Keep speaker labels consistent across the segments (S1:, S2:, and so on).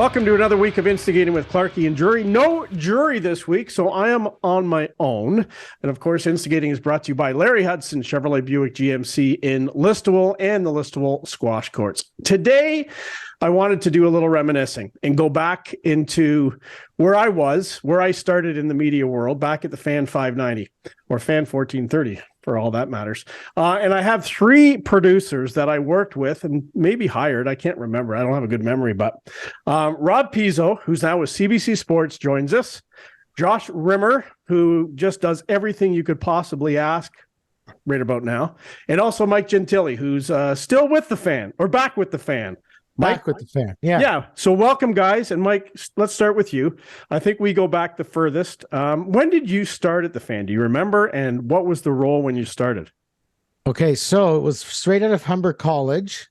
S1: Welcome to another week of Instigating with Clarkey and Drury. No Drury this week, so I am on my own. And of course, Instigating is brought to you by Larry Hudson, Chevrolet Buick GMC in Listowel and the Listowel Squash Courts. Today, I wanted to do a little reminiscing and go back into where I started in the media world, back at the Fan 590 or Fan 1430. For all that matters. And I have three producers that I worked with and maybe hired. I can't remember. I don't have a good memory, but Rob Pizzo, who's now with CBC Sports, joins us. Josh Rimmer, who just does everything you could possibly ask right about now. And also Mike Gentili, who's still with the Fan or back with the Fan.
S2: Back with the Fan. Yeah.
S1: So welcome, guys. And Mike, let's start with you. I think we go back the furthest. When did you start at the Fan? Do you remember? And what was the role when you started?
S2: Okay, so it was straight out of Humber College.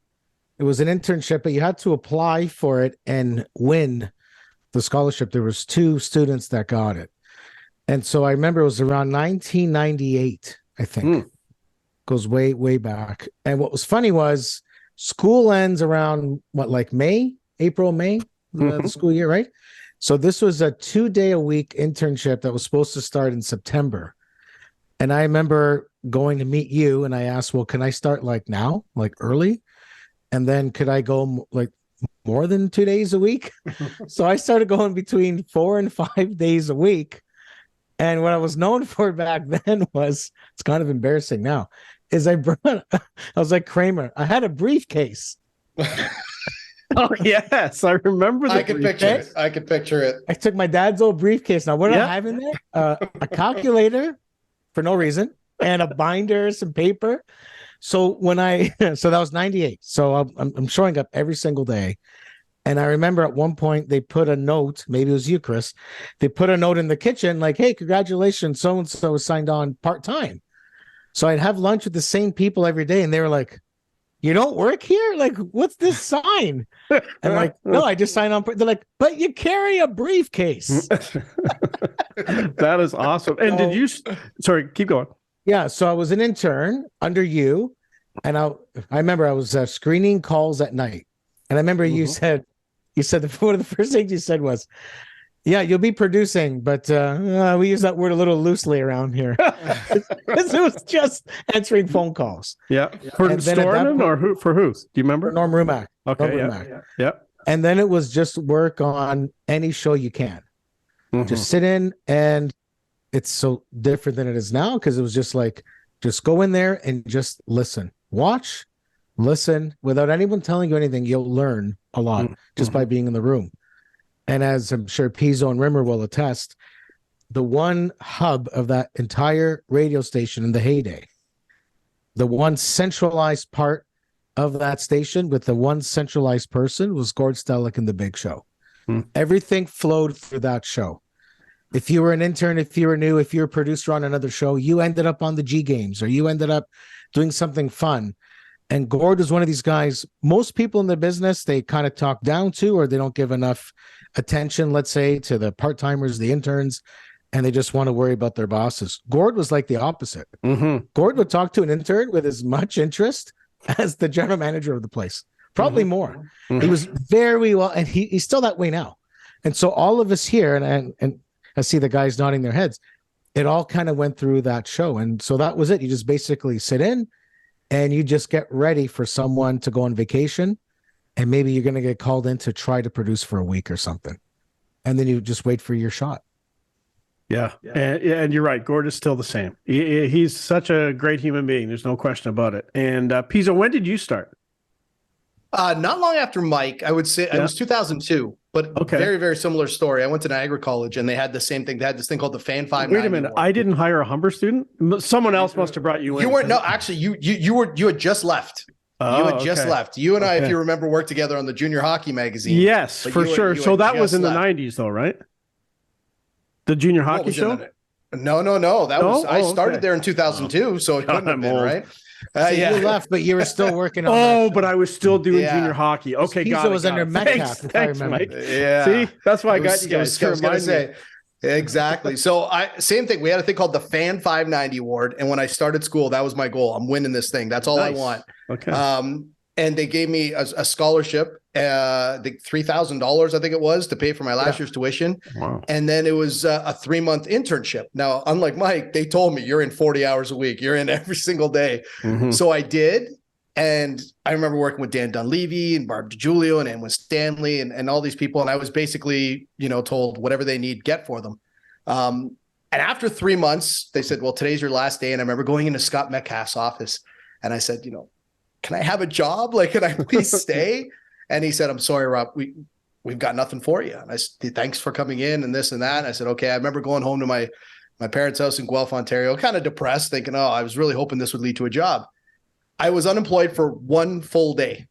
S2: It was an internship, but you had to apply for it and win the scholarship. There was two students that got it. And so I remember it was around 1998, I think. Goes way, way back. And what was funny was school ends around April, May, the school year, right? So this was a 2-day-a-week internship that was supposed to start in September. And I remember going to meet you and I asked, well, can I start now, early? And then could I go more than 2 days a week? So I started going between 4 and 5 days a week. And what I was known for back then was, it's kind of embarrassing now, is I was like Kramer. I had a briefcase.
S1: Oh, yes. I remember
S3: I could picture it.
S2: I took my dad's old briefcase. Now, what did I have in there? A calculator for no reason and a binder, some paper. So so that was 98. So I'm showing up every single day. And I remember at one point they put a note, maybe it was you, Chris. They put a note in the kitchen like, hey, congratulations, so-and-so was signed on part-time. So I'd have lunch with the same people every day, and they were like, you don't work here? What's this sign? And no, I just signed on. They're like, but you carry a briefcase.
S1: That is awesome. And sorry, keep going.
S2: Yeah, so I was an intern under you, and I remember I was screening calls at night. And I remember you said one of the first things you said was, yeah, you'll be producing, but we use that word a little loosely around here. Because it was just answering phone calls.
S1: Yeah. For Storman or for who? Do you remember?
S2: Norm Rumack.
S1: Okay. Yeah.
S2: And then it was just work on any show you can. Just sit in, and it's so different than it is now because it was just just go in there and just listen. Watch, listen. Without anyone telling you anything, you'll learn a lot just by being in the room. And as I'm sure Pizzo and Rimmer will attest, the one hub of that entire radio station in the heyday, the one centralized part of that station with the one centralized person was Gord Stellick in The Big Show. Everything flowed through that show. If you were an intern, if you were new, if you were a producer on another show, you ended up on the G Games or you ended up doing something fun. And Gord was one of these guys, most people in the business, they kind of talk down to, or they don't give enough attention, let's say, to the part-timers, the interns, and they just want to worry about their bosses. Gord was like the opposite. Gord would talk to an intern with as much interest as the general manager of the place, probably more. He was very well, and he's still that way now. And so all of us here, and I see the guys nodding their heads, it all kind of went through that show. And so that was it. You just basically sit in, and you just get ready for someone to go on vacation, and maybe you're going to get called in to try to produce for a week or something. And then you just wait for your shot.
S1: Yeah. And you're right. Gord is still the same. He's such a great human being. There's no question about it. And Pizzo, when did you start?
S3: Not long after Mike, I would say it was 2002, but very, very similar story. I went to Niagara College and they had the same thing. They had this thing called the Fan 590.
S1: Wait a minute. I didn't hire a Humber student. Someone else must have brought you in.
S3: You weren't. No, actually you had just left. You had just left. You and I, if you remember, worked together on the junior hockey magazine.
S1: Yes, for sure. So that was in the 90s though, right? The junior hockey show?
S3: No. That was I started there in 2002, so it couldn't have been, right?
S2: You left, but you were still working on
S1: but I was still doing junior hockey. Okay,
S2: Pizzo was under Metcalf, if I remember.
S1: Mike. Yeah. See, that's why I got you guys.
S3: I was going to say, exactly. So same thing. We had a thing called the Fan 590 Award. And when I started school, that was my goal. I'm winning this thing. That's all I want.
S1: Okay.
S3: and they gave me a scholarship, $3,000, I think it was, to pay for my last year's tuition.
S1: Wow.
S3: And then it was a 3-month internship. Now, unlike Mike, they told me you're in 40 hours a week. You're in every single day.
S1: Mm-hmm.
S3: So I did. And I remember working with Dan Dunleavy and Barb DiGiulio and Anne Stanley and all these people. And I was basically, told whatever they need, get for them. And after 3 months, they said, well, today's your last day. And I remember going into Scott Metcalf's office and I said, can I have a job? Like, can I please stay? And he said, I'm sorry, Rob, we've got nothing for you. And I said, thanks for coming in and this and that. And I said, okay. I remember going home to my parents' house in Guelph, Ontario, kind of depressed, thinking, I was really hoping this would lead to a job. I was unemployed for 1 full day.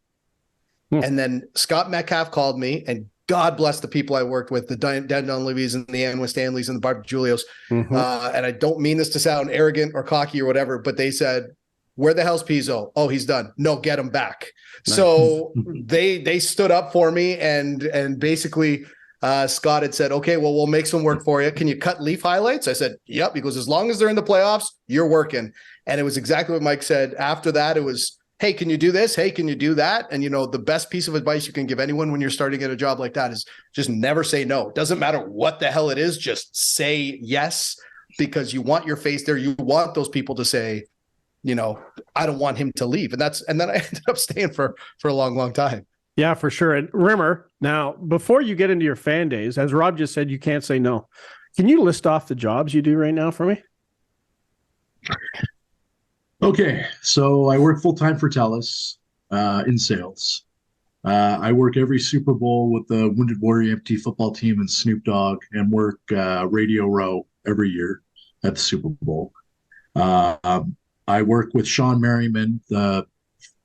S3: And then Scott Metcalf called me, and God bless the people I worked with, the Dan Dunleavys and the Anne Stanleys and the Barb Julios. Mm-hmm. And I don't mean this to sound arrogant or cocky or whatever, but they said, where the hell's Pizzo? Oh, he's done. No, get him back. Nice. So they stood up for me, and basically Scott had said, okay, well, we'll make some work for you. Can you cut Leaf highlights? I said, yep. He goes, as long as they're in the playoffs, you're working. And it was exactly what Mike said. After that, it was, hey, can you do this? Hey, can you do that? And, the best piece of advice you can give anyone when you're starting at a job like that is just never say no. It doesn't matter what the hell it is. Just say yes, because you want your face there. You want those people to say, I don't want him to leave. And then I ended up staying for a long, long time.
S1: Yeah, for sure. And Rimmer, now, before you get into your fan days, as Rob just said, you can't say no. Can you list off the jobs you do right now for me?
S4: Okay, so I work full-time for TELUS in sales. I work every Super Bowl with the Wounded Warrior Empty football team and Snoop Dogg, and work Radio Row every year at the Super Bowl. I work with Sean Merriman, the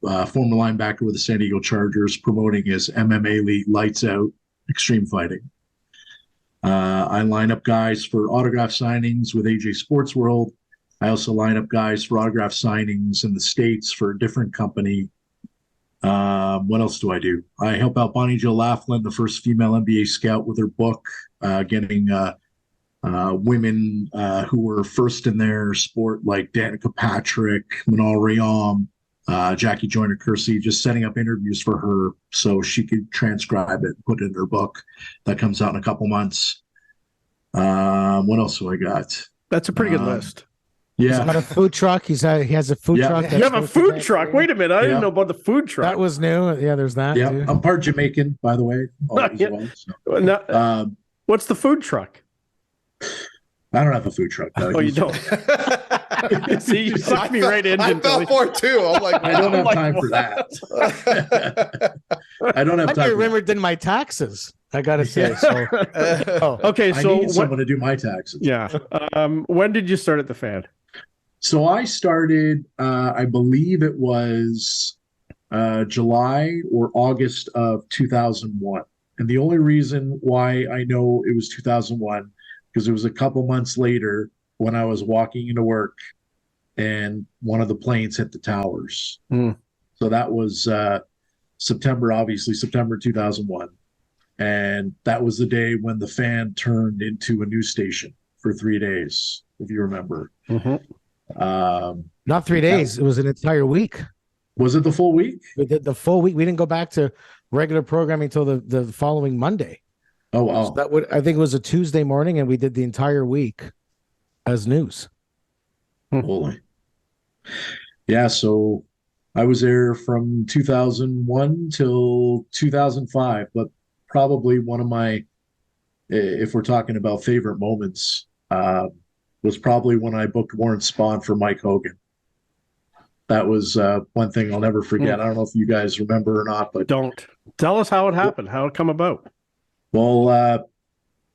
S4: former linebacker with the San Diego Chargers, promoting his MMA league, Lights Out Extreme Fighting. I line up guys for autograph signings with AJ Sports World. I also line up guys for autograph signings in the States for a different company. What else do I do? I help out Bonnie Jo Laughlin, the first female NBA scout, with her book, getting women who were first in their sport, like Danica Patrick, Manal Rayom, Jackie Joyner-Kersee, just setting up interviews for her so she could transcribe it and put it in her book. That comes out in a couple months. What else do I got?
S1: That's a pretty good list.
S4: Yeah.
S2: He's got a food truck. He has a food truck.
S1: You have a food truck? Wait a minute. I didn't know about the food truck.
S2: That was new. Yeah, there's that.
S4: Yeah,
S2: too.
S4: I'm part Jamaican, by the way.
S1: What's the food truck?
S4: I don't have a food truck.
S1: Oh, you don't? See, you sucked me right in.
S3: I fell for it too. I'm like,
S4: I don't have time for that. I don't have time.
S2: I remember did my taxes. I gotta say. So.
S1: Okay, so
S4: I need someone to do my taxes.
S1: Yeah. When did you start at the Fan?
S4: So I started, I believe it was July or August of 2001. And the only reason why I know it was 2001, because it was a couple months later when I was walking into work and one of the planes hit the towers. So that was September 2001. And that was the day when the Fan turned into a news station for 3 days, if you remember.
S1: Mm-hmm.
S2: Not 3 days. It was an entire week.
S4: Was it the full week?
S2: We did the full week. We didn't go back to regular programming until the following Monday.
S4: Oh, wow.
S2: So I think it was a Tuesday morning, and we did the entire week as news.
S4: Holy. Yeah, so I was there from 2001 till 2005, but probably one of my, if we're talking about favorite moments, was probably when I booked Warren Spahn for Mike Hogan. That was one thing I'll never forget. I don't know if you guys remember or not, but
S1: don't tell us how it happened, how it come about.
S4: Well,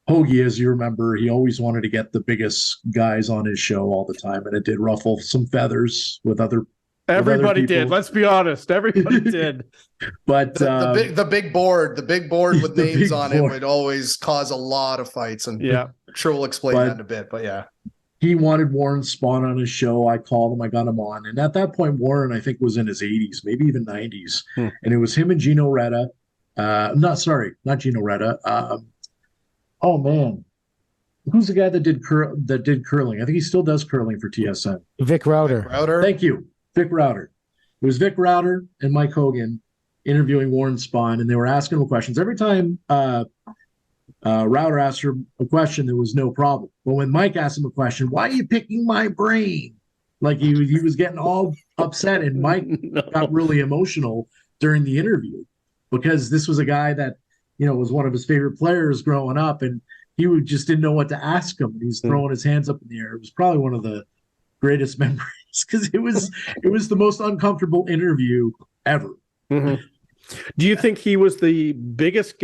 S4: Hoagie, as you remember, he always wanted to get the biggest guys on his show all the time, and it did ruffle some feathers with other.
S1: Everybody did. Let's be honest. Everybody did.
S4: But
S3: the big board with names on it would always cause a lot of fights, and I'm sure we'll explain that in a bit. But yeah.
S4: He wanted Warren Spahn on his show. I called him. I got him on. And at that point, Warren, I think, was in his 80s, maybe even 90s. And it was him and Gino Retta. Not Gino Retta. Oh, man. Who's the guy that did curling? I think he still does curling for TSN.
S2: Vic Router.
S4: Thank you. Vic Router. It was Vic Rauter and Mike Hogan interviewing Warren Spahn, and they were asking him questions. Every time Rauter asked her a question, there was no problem. But when Mike asked him a question, why are you picking my brain? Like he was getting all upset, and Mike got really emotional during the interview because this was a guy that, was one of his favorite players growing up, and he just didn't know what to ask him. And he's throwing his hands up in the air. It was probably one of the greatest memories because it was the most uncomfortable interview ever.
S1: Mm-hmm. Do you think he was the biggest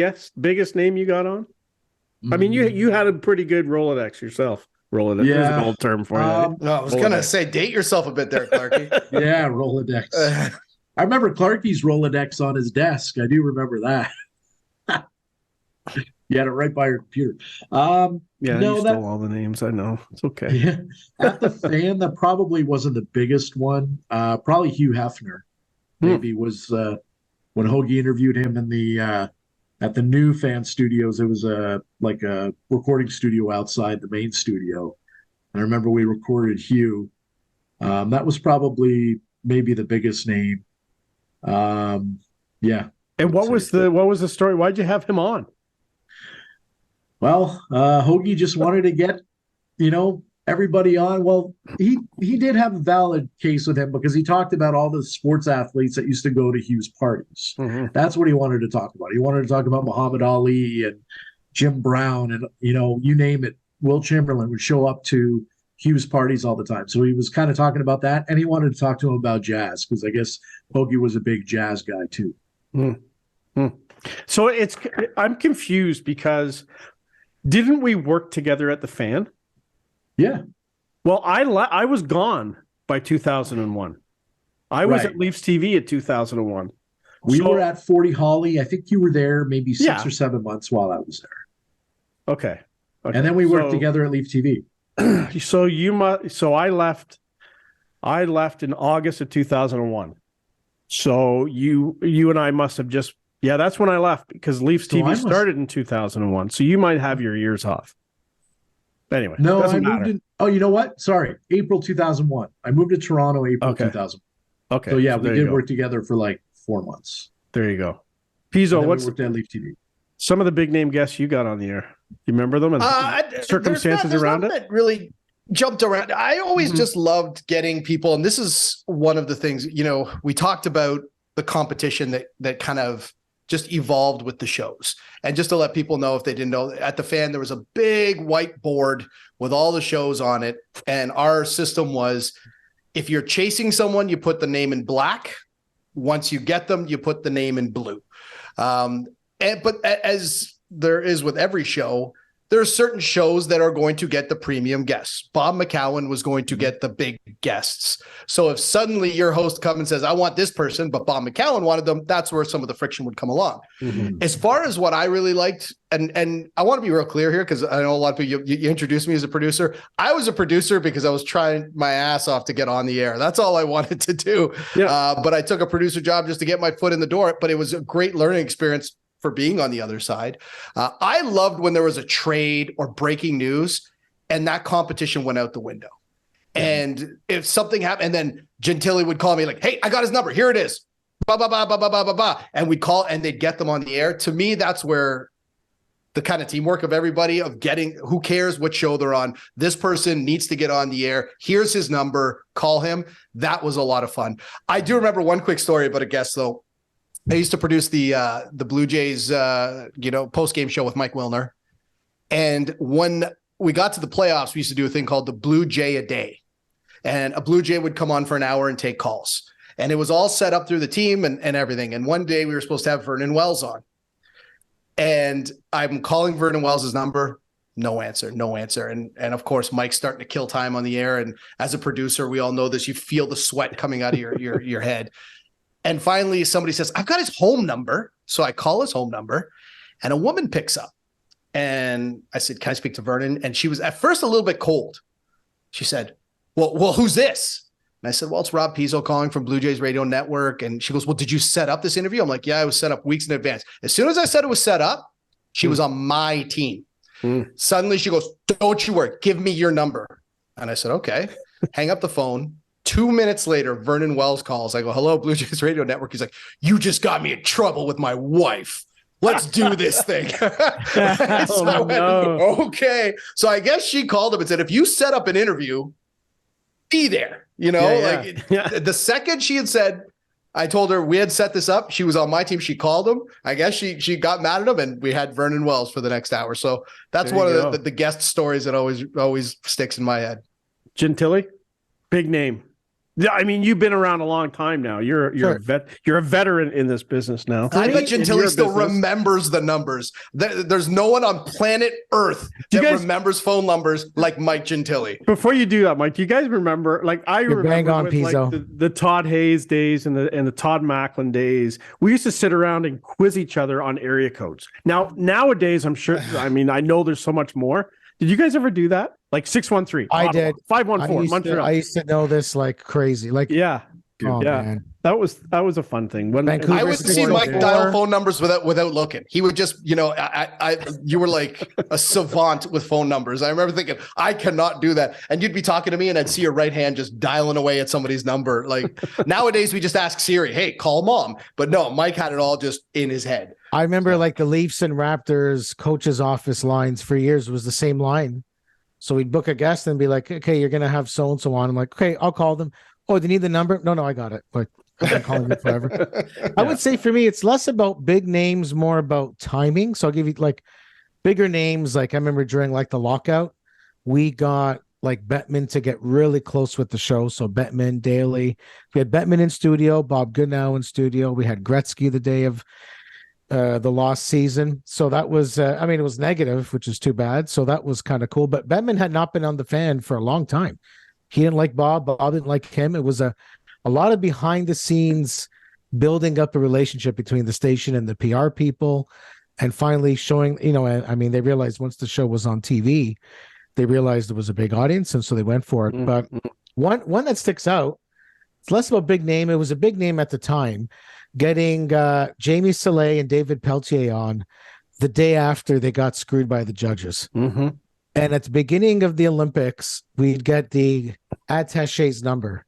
S1: name you got on? I mean, you had a pretty good Rolodex yourself. Rolodex. There's an old term for you.
S3: No, I was going to say, date yourself a bit there, Clarkey.
S4: Yeah, Rolodex. I remember Clarkey's Rolodex on his desk. I do remember that. You had it right by your computer.
S1: You stole all the names. I know. It's okay.
S4: Yeah. At the Fan, that probably wasn't the biggest one. Probably Hugh Hefner. Maybe was when Hoagie interviewed him in the at the new Fan Studios. It was like a recording studio outside the main studio. And I remember we recorded Hugh. That was probably maybe the biggest name. Yeah.
S1: And what was the story? Why'd you have him on?
S4: Well, Hoagie just wanted to get, everybody on. Well, he did have a valid case with him because he talked about all the sports athletes that used to go to Hugh's parties. Mm-hmm. That's what he wanted to talk about. He wanted to talk about Muhammad Ali and Jim Brown and, you name it. Will Chamberlain would show up to Hugh's parties all the time. So he was kind of talking about that. And he wanted to talk to him about jazz because I guess Hoagie was a big jazz guy too.
S1: Mm-hmm. So I'm confused because didn't we work together at the Fan?
S4: Yeah.
S1: Well, I was gone by 2001. I was at Leafs TV at 2001.
S4: We were at 40 Holly. I think you were there maybe 6 or 7 months while I was there.
S1: Okay.
S4: And then we worked together at Leaf TV.
S1: So I left in August of 2001. So you and I must have just that's when I left because Leafs TV started in 2001. So you might have your years off. Anyway,
S4: no, I moved in. Oh, you know what? Sorry, April 2001. I moved to Toronto April 2000.
S1: Okay.
S4: So we did work together for like 4 months.
S1: There you go. Pizzo,
S4: we worked at Leaf TV.
S1: Some of the big name guests you got on the air? You remember them and circumstances around it?
S3: That really jumped around. I always just loved getting people, and this is one of the things. We talked about the competition that kind of just evolved with the shows. And just to let people know, if they didn't know, at the Fan, there was a big whiteboard with all the shows on it. And our system was, if you're chasing someone, you put the name in black. Once you get them, you put the name in blue. But as there is with every show, there are certain shows that are going to get the premium guests. Bob McCowan was going to get the big guests. So if suddenly your host comes and says, I want this person, but Bob McCowan wanted them, that's where some of the friction would come along. Mm-hmm. As far as what I really liked, and I want to be real clear here, because I know a lot of people, you introduced me as a producer. I was a producer because I was trying my ass off to get on the air. That's all I wanted to do. Yeah. But I took a producer job just to get my foot in the door. But it was a great learning experience for being on the other side. I loved when there was a trade or breaking news and that competition went out the window. And if something happened, and then Gentili would call me like, hey, I got his number. Here it is. Bah, bah, bah, bah, bah, bah, bah, bah. And we'd call and they'd get them on the air. To me, that's where the kind of teamwork of everybody of getting, who cares what show they're on? This person needs to get on the air. Here's his number. Call him. That was a lot of fun. I do remember one quick story about a guest though. I used to produce the Blue Jays, post-game show with Mike Wilner. And when we got to the playoffs, we used to do a thing called the Blue Jay a day. And a Blue Jay would come on for an hour and take calls. And it was all set up through the team and everything. And one day we were supposed to have Vernon Wells on. And I'm calling Vernon Wells' number. No answer. And of course, Mike's starting to kill time on the air. And as a producer, we all know this. You feel the sweat coming out of your head. And finally, somebody says, I've got his home number. So I call his home number and a woman picks up. And I said, can I speak to Vernon? And she was at first a little bit cold. She said, well, who's this? And I said, well, it's Rob Pizzo calling from Blue Jays Radio Network. And she goes, well, did you set up this interview? I'm like, yeah, it was set up weeks in advance. As soon as I said it was set up, she was on my team. Suddenly she goes, don't you worry, give me your number. And I said, okay, hang up the phone. 2 minutes later, Vernon Wells calls. I go, hello, Blue Jays Radio Network. He's like, you just got me in trouble with my wife. Let's do this thing. So I went, okay. So I guess she called him and said, if you set up an interview, be there. The second she had said, I told her we had set this up. She was on my team. She called him. I guess she got mad at him, and we had Vernon Wells for the next hour. So that's one of the guest stories that always sticks in my head.
S1: Gentili, big name. Yeah, I mean, you've been around a long time now. You're a veteran in this business now.
S3: I bet Gentili still remembers the numbers. There's no one on planet Earth that remembers phone numbers like Mike Gentili.
S1: Before you do that, Mike, do you guys remember? Like remember
S2: bang on, Pizzo.
S1: Like the Todd Hayes days and the Todd Macklin days. We used to sit around and quiz each other on area codes. Nowadays, I'm sure. I mean, I know there's so much more. Did you guys ever do that? Like 613.
S2: I did.
S1: 514. Montreal.
S2: I used to know this like crazy. Like
S1: man. That was a fun thing.
S3: I would see Mike dial phone numbers without looking. He would just, you were like a savant with phone numbers. I remember thinking, I cannot do that. And you'd be talking to me and I'd see your right hand just dialing away at somebody's number. Like nowadays we just ask Siri, hey, call mom. But no, Mike had it all just in his head.
S2: I remember like the Leafs and Raptors coach's office lines for years was the same line. So we'd book a guest and be like, okay, you're going to have so-and-so on. I'm like, okay, I'll call them. Oh, do you need the number? No, I got it. Like, I've been calling you forever. I would say for me, it's less about big names, more about timing. So I'll give you like bigger names. Like I remember during like the lockout, we got like Bettman to get really close with the show. So Bettman, Daly. We had Bettman in studio, Bob Goodnow in studio. We had Gretzky the day of the lost season. So that was, it was negative, which is too bad. So that was kind of cool. But Bettman had not been on the Fan for a long time. He didn't like Bob. Bob didn't like him. It was a lot of behind the scenes building up a relationship between the station and the PR people, and finally showing, they realized once the show was on TV, they realized there was a big audience. And so they went for it. Mm-hmm. But one that sticks out, it's less about big name. It was a big name at the time, getting Jamie Salé and David Pelletier on the day after they got screwed by the judges.
S1: Mm-hmm.
S2: And at the beginning of the Olympics, we'd get the attache's number.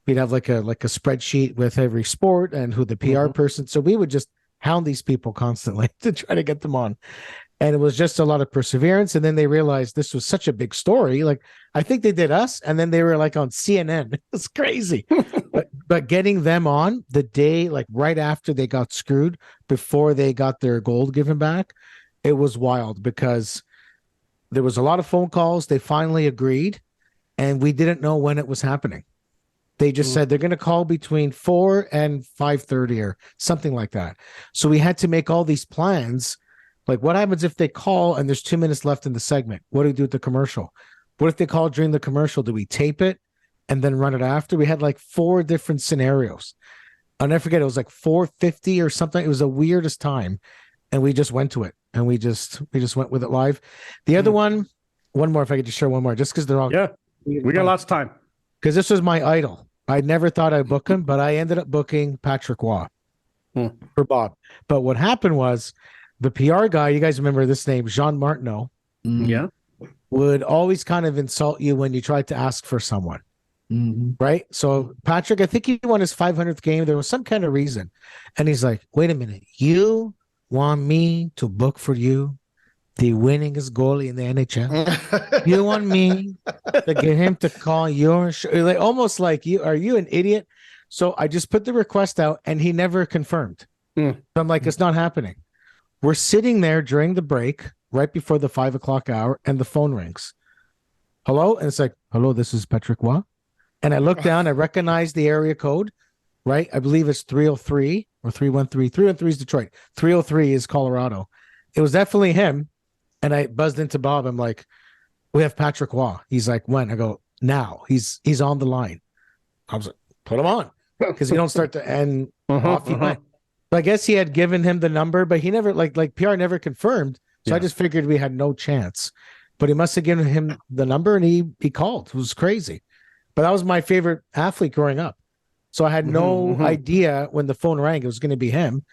S2: We'd have like a spreadsheet with every sport and who the PR person. So we would just hound these people constantly to try to get them on. And it was just a lot of perseverance. And then they realized this was such a big story. Like, I think they did us, and then they were like on CNN. It's crazy. but getting them on the day, like right after they got screwed, before they got their gold given back, it was wild because there was a lot of phone calls. They finally agreed, and we didn't know when it was happening. They just said they're going to call between 4 and 5:30 or something like that. So we had to make all these plans. Like, what happens if they call and there's 2 minutes left in the segment? What do we do with the commercial? What if they call during the commercial? Do we tape it and then run it after? We had like 4 different scenarios. I'll never forget. It was like 4:50 or something. It was the weirdest time. And we just went to it. And we just went with it live. The other one more, if I could just share one more, just because they're all.
S1: Yeah, we got lots of time.
S2: Because this was my idol. I never thought I'd book him, but I ended up booking Patrick Waugh for Bob. But what happened was the PR guy, you guys remember this name, Jean Martineau, would always kind of insult you when you tried to ask for someone. Right? So Patrick, I think he won his 500th game. There was some kind of reason. And he's like, wait a minute, you want me to book for you the winningest goalie in the NHL? You want me to get him to call your show? Like, almost like, are you an idiot? So I just put the request out and he never confirmed. So I'm like, it's not happening. We're sitting there during the break, right before the 5 o'clock hour, and the phone rings. Hello? And it's like, hello, this is Patrick Waugh. And I look down, I recognize the area code, right? I believe it's 303 or 313. 313 is Detroit. 303 is Colorado. It was definitely him. And I buzzed into Bob. I'm like, we have Patrick Waugh. He's like, when? I go, now. He's on the line. I was like, put him on. Because you don't start to end off. But I guess he had given him the number, but he never, like PR never confirmed. So I just figured we had no chance. But he must have given him the number, and he called. It was crazy. But that was my favorite athlete growing up. So I had no idea when the phone rang it was going to be him,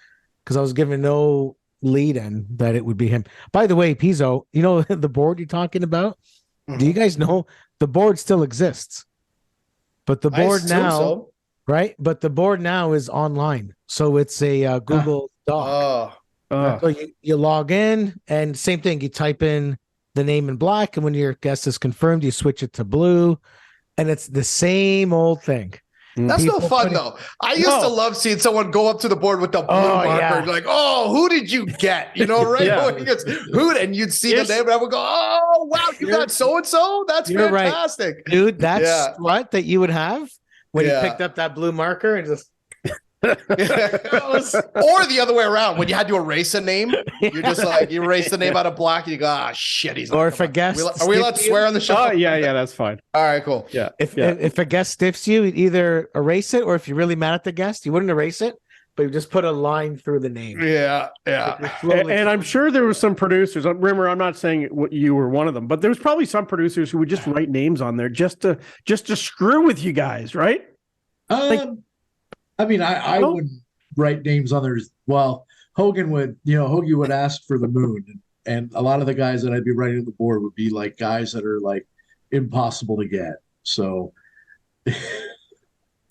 S2: because I was given no lead in that it would be him. By the way, Pizzo, you know the board you're talking about? Do you guys know the board still exists? But the
S3: I
S2: board
S3: assume
S2: now,
S3: so.
S2: right? But the board now is online, so it's a Google Doc.
S3: Oh,
S2: So you log in, and same thing. You type in the name in black, and when your guest is confirmed, you switch it to blue, and it's the same old thing.
S3: that's no
S2: People
S3: fun
S2: putting-
S3: though. I used to love seeing someone go up to the board with the blue
S2: Oh,
S3: marker,
S2: yeah.
S3: and like, "Oh, who did you get?" You know, right?
S1: Yeah.
S3: Who? And you'd see the
S1: Yes.
S3: name, and I would go, "Oh, wow, you
S2: You're-
S3: got so and so. That's
S2: you're right.
S3: fantastic."
S2: Dude, that
S3: Yeah.
S2: strut that you would have when
S3: Yeah.
S2: you picked up that blue marker and just
S3: Or the other way around, when you had to erase a name, you're just like you erase the name out of black, and you go, "Ah, shit, he's."
S2: Or
S3: not
S2: if a
S3: coming."
S2: guest
S3: Are we allowed to
S2: stiff you?
S3: swear on the show?
S1: Oh, yeah, that's fine.
S3: All right, cool.
S1: Yeah.
S2: if a guest stiffs you, you'd either erase it, or if you're really mad at the guest, you wouldn't erase it, but you just put a line through the name.
S3: Yeah, yeah.
S2: Just slowly-
S1: And I'm sure there was some producers. Remember, I'm not saying you were one of them, but there was probably some producers who would just write names on there just to screw with you guys, right?
S4: I mean, I
S1: No?
S4: wouldn't write names on there. Well, Hogan would, Hoagie would ask for the moon, and a lot of the guys that I'd be writing on the board would be like guys that are like impossible to get. So,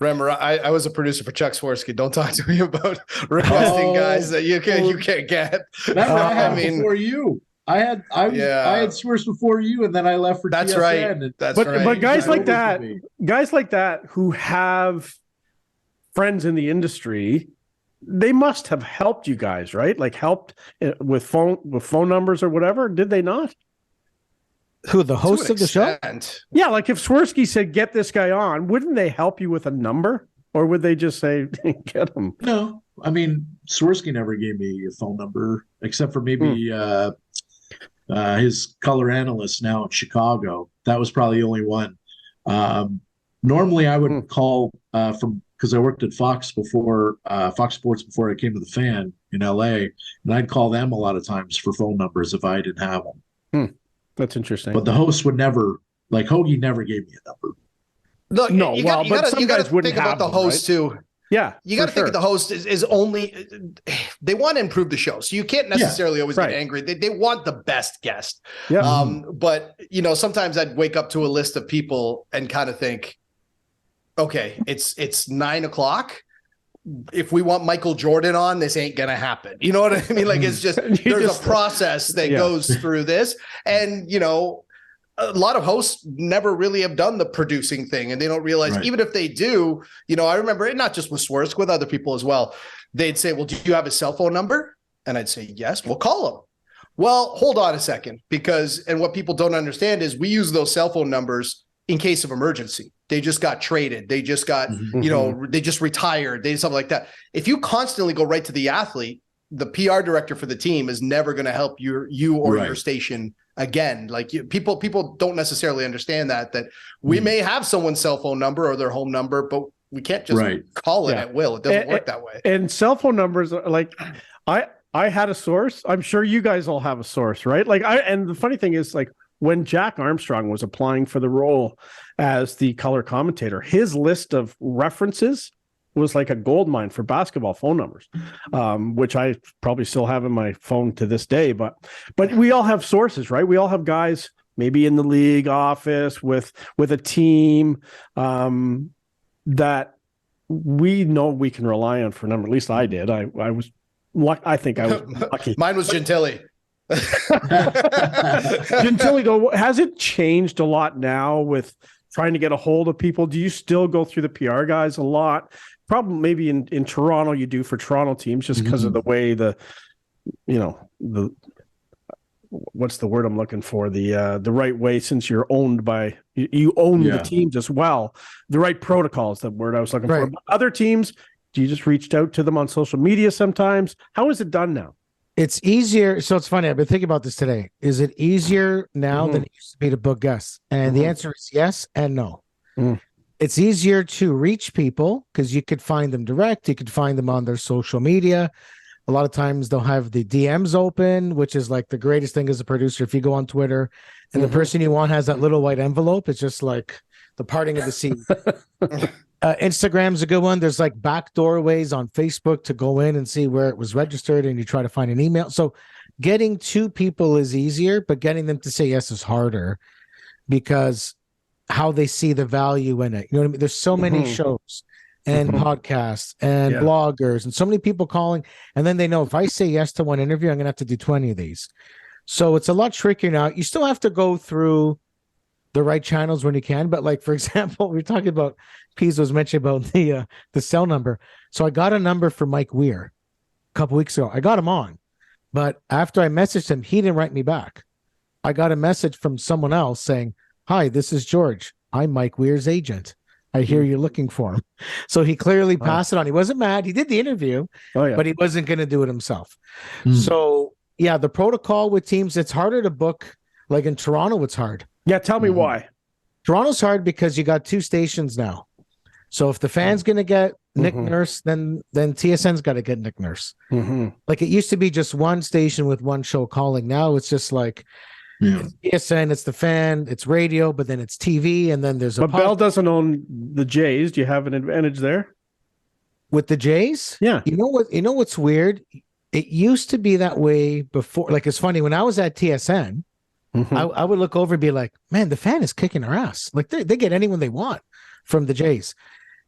S3: Remember, I was a producer for Chuck Swirsky. Don't talk to me about requesting guys that you can't get.
S4: remember, I had
S3: I mean-
S4: before you. I had Swirs before you, and then I left for
S3: That's
S4: TSN,
S3: right.
S4: and
S3: That's
S1: But
S3: right.
S1: but guys
S4: That
S1: like
S4: was
S1: that,
S4: me.
S1: who have friends in the industry, they must have helped you guys, right? Like helped with phone numbers or whatever. Did they not?
S2: Who, the host of the show?
S3: extent.
S1: Yeah, like if Swirsky said, "Get this guy on," wouldn't they help you with a number, or would they just say, "Get him"?
S4: No, I mean, Swirsky never gave me a phone number except for maybe his color analyst now in Chicago. That was probably the only one. Normally, I would call because I worked at Fox Sports before I came to the Fan in LA, and I'd call them a lot of times for phone numbers if I didn't have them.
S1: That's interesting.
S4: But the host would never, like Hoagie, never gave me a number.
S3: Look,
S1: No,
S3: you
S1: well,
S3: got
S1: but
S3: to
S1: some
S3: you got
S1: guys
S3: to
S1: wouldn't
S3: think about
S1: have
S3: the
S1: them,
S3: host too.
S1: Yeah,
S3: You got to
S1: for
S3: think
S1: sure.
S3: the host is only they want to improve the show, so you can't necessarily always
S1: right.
S3: get angry. They want the best guest.
S1: Yeah.
S3: But sometimes I'd wake up to a list of people and kind of think, okay, it's 9:00. If we want Michael Jordan on, this ain't gonna happen. You know what I mean? Like it's just there's a process that goes through this, and a lot of hosts never really have done the producing thing, and they don't realize even if they do. I remember it not just with Swirsky, with other people as well. They'd say, "Well, do you have his cell phone number?" And I'd say, "Yes." "We'll call him." "Well, hold on a second, and what people don't understand is we use those cell phone numbers in case of emergency. They just got traded. They just got, they just retired. They something like that. If you constantly go right to the athlete, the PR director for the team is never going to help you or your station again. Like people don't necessarily understand that we may have someone's cell phone number or their home number, but we can't just call it at will. It doesn't work that way.
S1: And cell phone numbers are like, I had a source. I'm sure you guys all have a source, right? And the funny thing is, like, when Jack Armstrong was applying for the role as the color commentator, his list of references was like a gold mine for basketball phone numbers, which I probably still have in my phone to this day. But we all have sources, right? We all have guys maybe in the league office with a team that we know we can rely on for a number. At least I did. I think I was lucky.
S3: Mine was Gentili.
S1: Gentili, though, has it changed a lot now with trying to get a hold of people? Do you still go through the PR guys a lot? Probably maybe in Toronto you do for Toronto teams just because of the way the what's the word I'm looking for? The right way, since you're owned by you own the teams as well. The right protocols, the word I was looking for. But other teams, do you just reached out to them on social media sometimes? How is it done now?
S2: It's easier. So it's funny. I've been thinking about this today. Is it easier now than it used to be to book guests? And the answer is yes and no. It's easier to reach people because you could find them direct. You could find them on their social media. A lot of times they'll have the DMs open, which is like the greatest thing as a producer. If you go on Twitter and the person you want has that little white envelope, it's just like the parting of the sea. Instagram's a good one. There's like back doorways on Facebook to go in and see where it was registered, and you try to find an email. So getting to people is easier, but getting them to say yes is harder, because how they see the value in it. You know what I mean? There's so many shows and podcasts and bloggers and so many people calling. And then they know if I say yes to one interview, I'm going to have to do 20 of these. So it's a lot trickier now. You still have to go through the right channels when you can. But like, for example, we were talking about, Pease was mentioning about the cell number. So I got a number for Mike Weir a couple weeks ago. I got him on. But after I messaged him, he didn't write me back. I got a message from someone else saying, "Hi, this is George. I'm Mike Weir's agent. I hear you're looking for him." So he clearly passed it on. He wasn't mad. He did the interview, but he wasn't going to do it himself. So, yeah, the protocol with teams, it's harder to book. Like in Toronto, it's hard.
S1: Yeah, tell me why.
S2: Toronto's hard because you got 2 stations now. So if the fan's going to get Nick Nurse, then TSN's got to get Nick Nurse. Like it used to be just one station with one show calling. Now it's just like it's TSN, it's the fan, it's radio, but then it's TV, and then there's a.
S1: But Bell doesn't own the Jays. Do you have an advantage there
S2: with the Jays?
S1: Yeah.
S2: You know what? You know what's weird? It used to be that way before. Like it's funny when I was at TSN. I would look over and be like, man, the fan is kicking our ass. Like they get anyone they want from the Jays.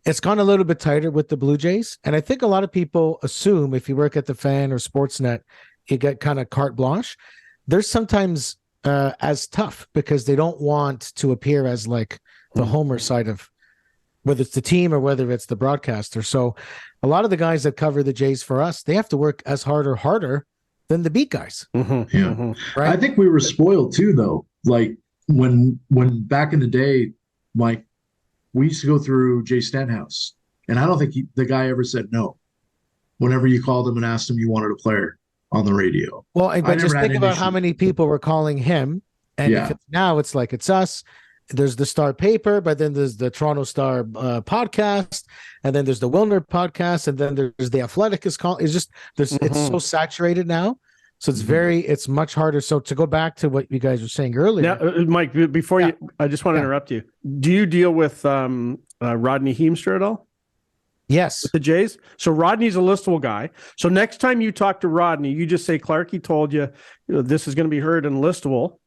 S2: It's gone a little bit tighter with the Blue Jays. And I think a lot of people assume if you work at the fan or Sportsnet, you get kind of carte blanche. There's sometimes as tough because they don't want to appear as like the homer side of whether it's the team or whether it's the broadcaster. So a lot of the guys that cover the Jays for us, they have to work as hard or harder than the beat guys.
S4: Right?
S2: I
S4: think we were spoiled too, though. Like when back in the day, like we used to go through Jay Stenhouse, and I don't think the guy ever said no. Whenever you called him and asked him you wanted a player on the radio.
S2: Well, but just think about how many people were calling him, and if it's now it's like it's us. There's the Star paper, but then there's the Toronto Star podcast, and then there's the Wilner podcast, and then there's the Athletic is called. It's just it's so saturated now, so it's much harder. So to go back to what you guys were saying earlier,
S1: now, Mike, before you, I just want to interrupt you. Do you deal with Rodney Heemster at all?
S2: Yes,
S1: with the Jays. So Rodney's a listable guy. So next time you talk to Rodney, you just say Clarkey told you, this is going to be heard in listable,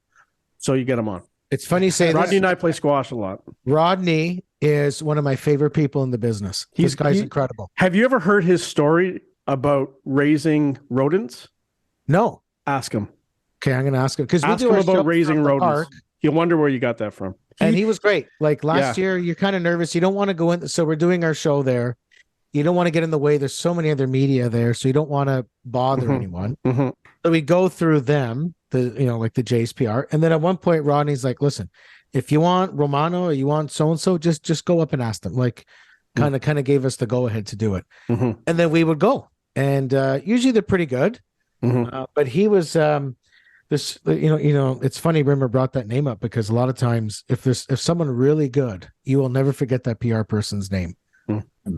S1: so you get him on.
S2: It's funny you say
S1: Rodney and I play squash a lot.
S2: Rodney is one of my favorite people in the business. This guy's incredible.
S1: Have you ever heard his story about raising rodents?
S2: No.
S1: Ask him.
S2: Okay, I'm going to ask him. Because
S1: ask him about raising rodents. You'll wonder where you got that from.
S2: And he was great. Like last year, you're kind of nervous. You don't want to go in. So we're doing our show there. You don't want to get in the way. There's so many other media there. So you don't want to bother anyone. So we go through them. Like the Jays PR. And then at one point, Rodney's like, listen, if you want Romano or you want so-and-so, just go up and ask them. Like kind of gave us the go ahead to do it. And then we would go. And usually they're pretty good. But he was it's funny Rimmer brought that name up because a lot of times if someone really good, you will never forget that PR person's name.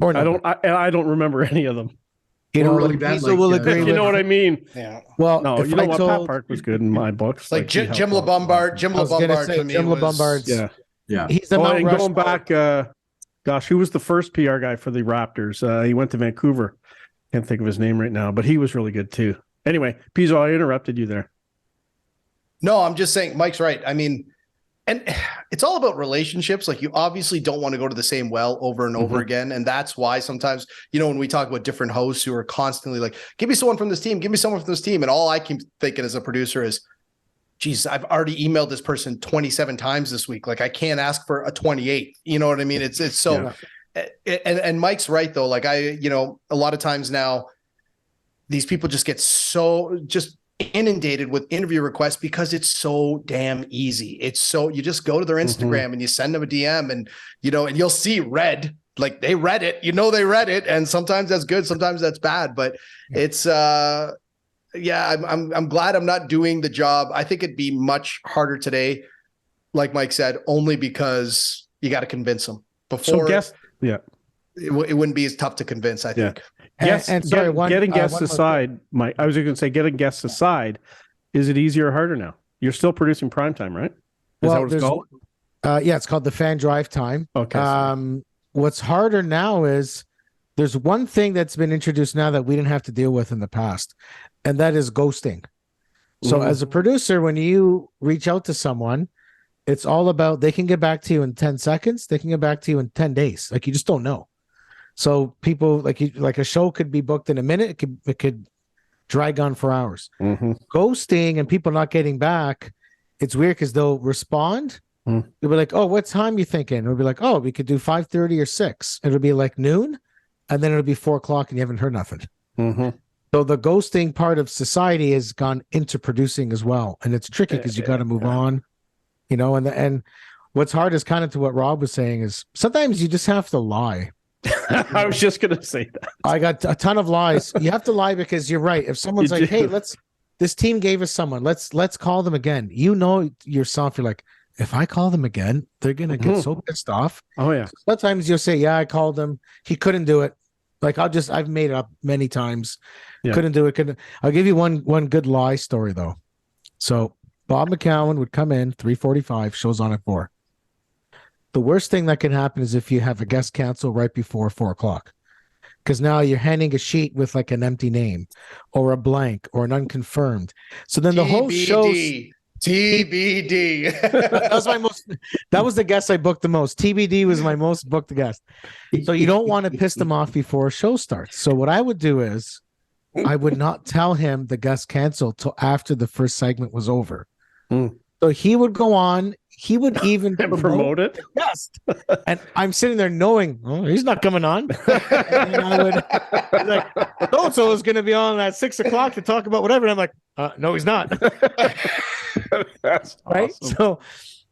S2: Or
S1: I don't remember any of them.
S4: Really bad,
S2: will agree.
S1: You know what I mean?
S2: Yeah. Well,
S1: no, you know what? Pat Park was good in my books.
S3: Like Jim LeBombard. Jim LeBombard.
S1: Yeah.
S2: He's the
S1: and going back. Who was the first PR guy for the Raptors? He went to Vancouver. Can't think of his name right now, but he was really good too. Anyway, Pizzo, I interrupted you there.
S3: No, I'm just saying Mike's right. I mean, and it's all about relationships. Like you obviously don't want to go to the same well over and over again. And that's why sometimes, when we talk about different hosts who are constantly like, give me someone from this team, give me someone from this team. And all I keep thinking as a producer is, geez, I've already emailed this person 27 times this week. Like I can't ask for a 28th. You know what I mean? It's so, and Mike's right though. Like a lot of times now, these people just get just inundated with interview requests because it's so damn easy. It's so you just go to their Instagram and you send them a DM and and you'll see read, like they read it, they read it, and sometimes that's good, sometimes that's bad, but it's I'm glad I'm not doing the job. I think it'd be much harder today, like Mike said, only because you got to convince them before. It wouldn't be as tough to convince, I think.
S1: Yes, getting guests aside, Mike. I was going to say, getting guests aside, is it easier or harder now? You're still producing primetime, right? Is that what it's called?
S2: It's called the Fan Drive Time.
S1: Okay.
S2: What's harder now is there's one thing that's been introduced now that we didn't have to deal with in the past, and that is ghosting. So as a producer, when you reach out to someone, it's all about they can get back to you in 10 seconds. They can get back to you in 10 days. Like, you just don't know. So people like a show could be booked in a minute. It could drag on for hours. Ghosting and people not getting back. It's weird because they'll respond. They'll be like, "Oh, what time you thinking?" We'll be like, "Oh, we could do 5:30 or 6." It'll be like noon, and then it'll be 4 o'clock, and you haven't heard nothing. So the ghosting part of society has gone into producing as well, and it's tricky because you got to move on, you know. And what's hard is kind of to what Rob was saying is sometimes you just have to lie.
S1: I was just gonna say that.
S2: I got a ton of lies. You have to lie because you're right. If someone's like, "Hey, this team gave us someone. Let's call them again." You know yourself. You're like, if I call them again, they're gonna get so pissed off.
S1: Oh yeah.
S2: Sometimes you'll say, "Yeah, I called him. He couldn't do it." Like I've made it up many times. Yeah. Couldn't do it. I'll give you one good lie story though. So Bob McCowan would come in 3:45, shows on at 4. The worst thing that can happen is if you have a guest cancel right before 4 o'clock, because now you're handing a sheet with like an empty name or a blank or an unconfirmed. So then the whole show's
S3: TBD.
S2: That was the guest I booked the most. TBD was my most booked guest. So you don't want to piss them off before a show starts. So what I would do is I would not tell him the guest canceled till after the first segment was over. So he would go on. He would even
S1: promote it.
S2: Yes. And I'm sitting there knowing, oh, he's not coming on. And I would like, so is going to be on at 6 o'clock to talk about whatever. And I'm like, no, he's not.
S1: That's
S2: right.
S1: awesome.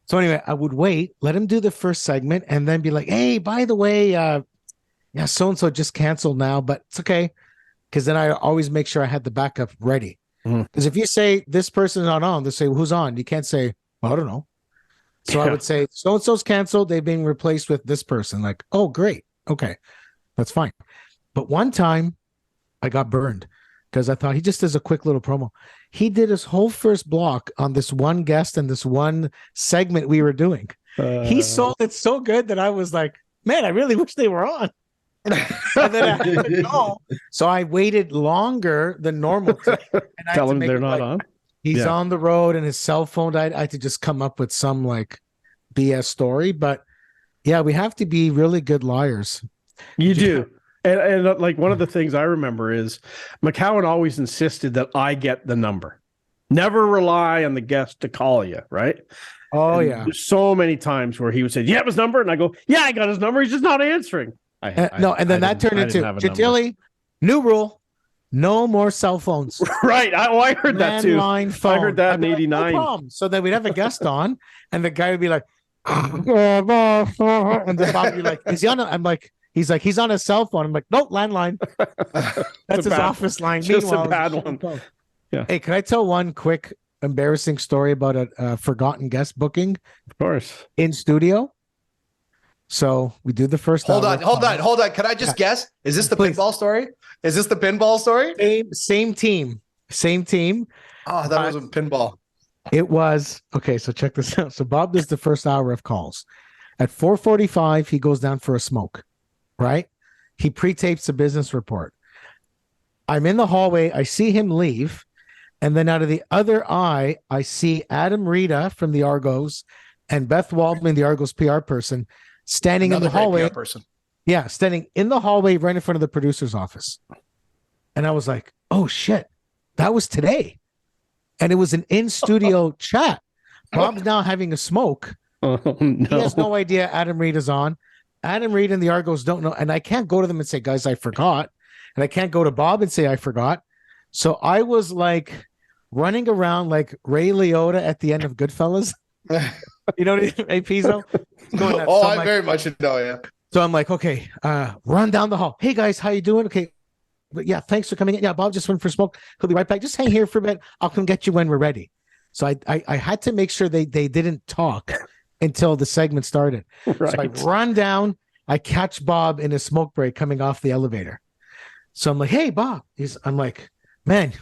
S2: So anyway, I would wait, let him do the first segment, and then be like, hey, by the way, yeah, so-and-so just canceled now, but it's okay. Because then I always make sure I had the backup ready. Because if you say this person is not on, they say, well, who's on? You can't say, well, I don't know. So I would say, so-and-so's canceled. They've been replaced with this person. Like, oh, great. Okay. That's fine. But one time I got burned because I thought he just does a quick little promo. He did his whole first block on this one guest and this one segment we were doing. He sold it so good that I was like, man, I really wish they were on. And then I had to go. So I waited longer than normal. And I
S1: tell them they're not on.
S2: He's on the road and his cell phone died. I had to just come up with some like BS story. But yeah, we have to be really good liars.
S1: You do. And like one of the things I remember is McCowan always insisted that I get the number. Never rely on the guest to call you, right?
S2: Oh, yeah.
S1: There's so many times where he would say, you have his number? And I go, yeah, I got his number. He's just not answering.
S2: And then that turned into Gentilly, new rule. No more cell phones.
S1: Right. I heard that too.
S2: Phone.
S1: I heard that in 89.
S2: Like, no problem. So then we'd have a guest on and the guy would be like, and then Bob would be like, is he on? I'm like, he's on his cell phone. I'm like, nope, landline. That's his office line.
S1: Just
S2: Meanwhile,
S1: a bad one. Yeah.
S2: Hey, can I tell one quick embarrassing story about a forgotten guest booking?
S1: Of course.
S2: In studio. So we do the first.
S3: Hold on. Can I just guess? Is this the pinball story? Is this the pinball story?
S2: Same team.
S3: Oh, that wasn't pinball.
S2: It was. Okay, so check this out. So Bob does the first hour of calls. At 4:45, he goes down for a smoke, right? He pre-tapes the business report. I'm in the hallway. I see him leave. And then out of the other eye, I see Adam Rita from the Argos and Beth Waldman, the Argos PR person, standing in the hallway. Yeah, standing in the hallway right in front of the producer's office. And I was like, oh, shit, that was today. And it was an in-studio chat. Bob's now having a smoke.
S1: Oh, no.
S2: He has no idea Adam Reed is on. Adam Reed and the Argos don't know. And I can't go to them and say, guys, I forgot. And I can't go to Bob and say, I forgot. So I was like running around like Ray Liotta at the end of Goodfellas. You know what I mean? Hey, Pizzo?
S3: Oh, I very much know, yeah.
S2: So I'm like, okay, run down the hall. Hey, guys, how you doing? Okay. But yeah, thanks for coming in. Yeah, Bob just went for a smoke. He'll be right back. Just hang here for a bit. I'll come get you when we're ready. So I had to make sure they didn't talk until the segment started. Right. So I run down. I catch Bob in a smoke break coming off the elevator. So I'm like, hey, Bob. I'm like, man,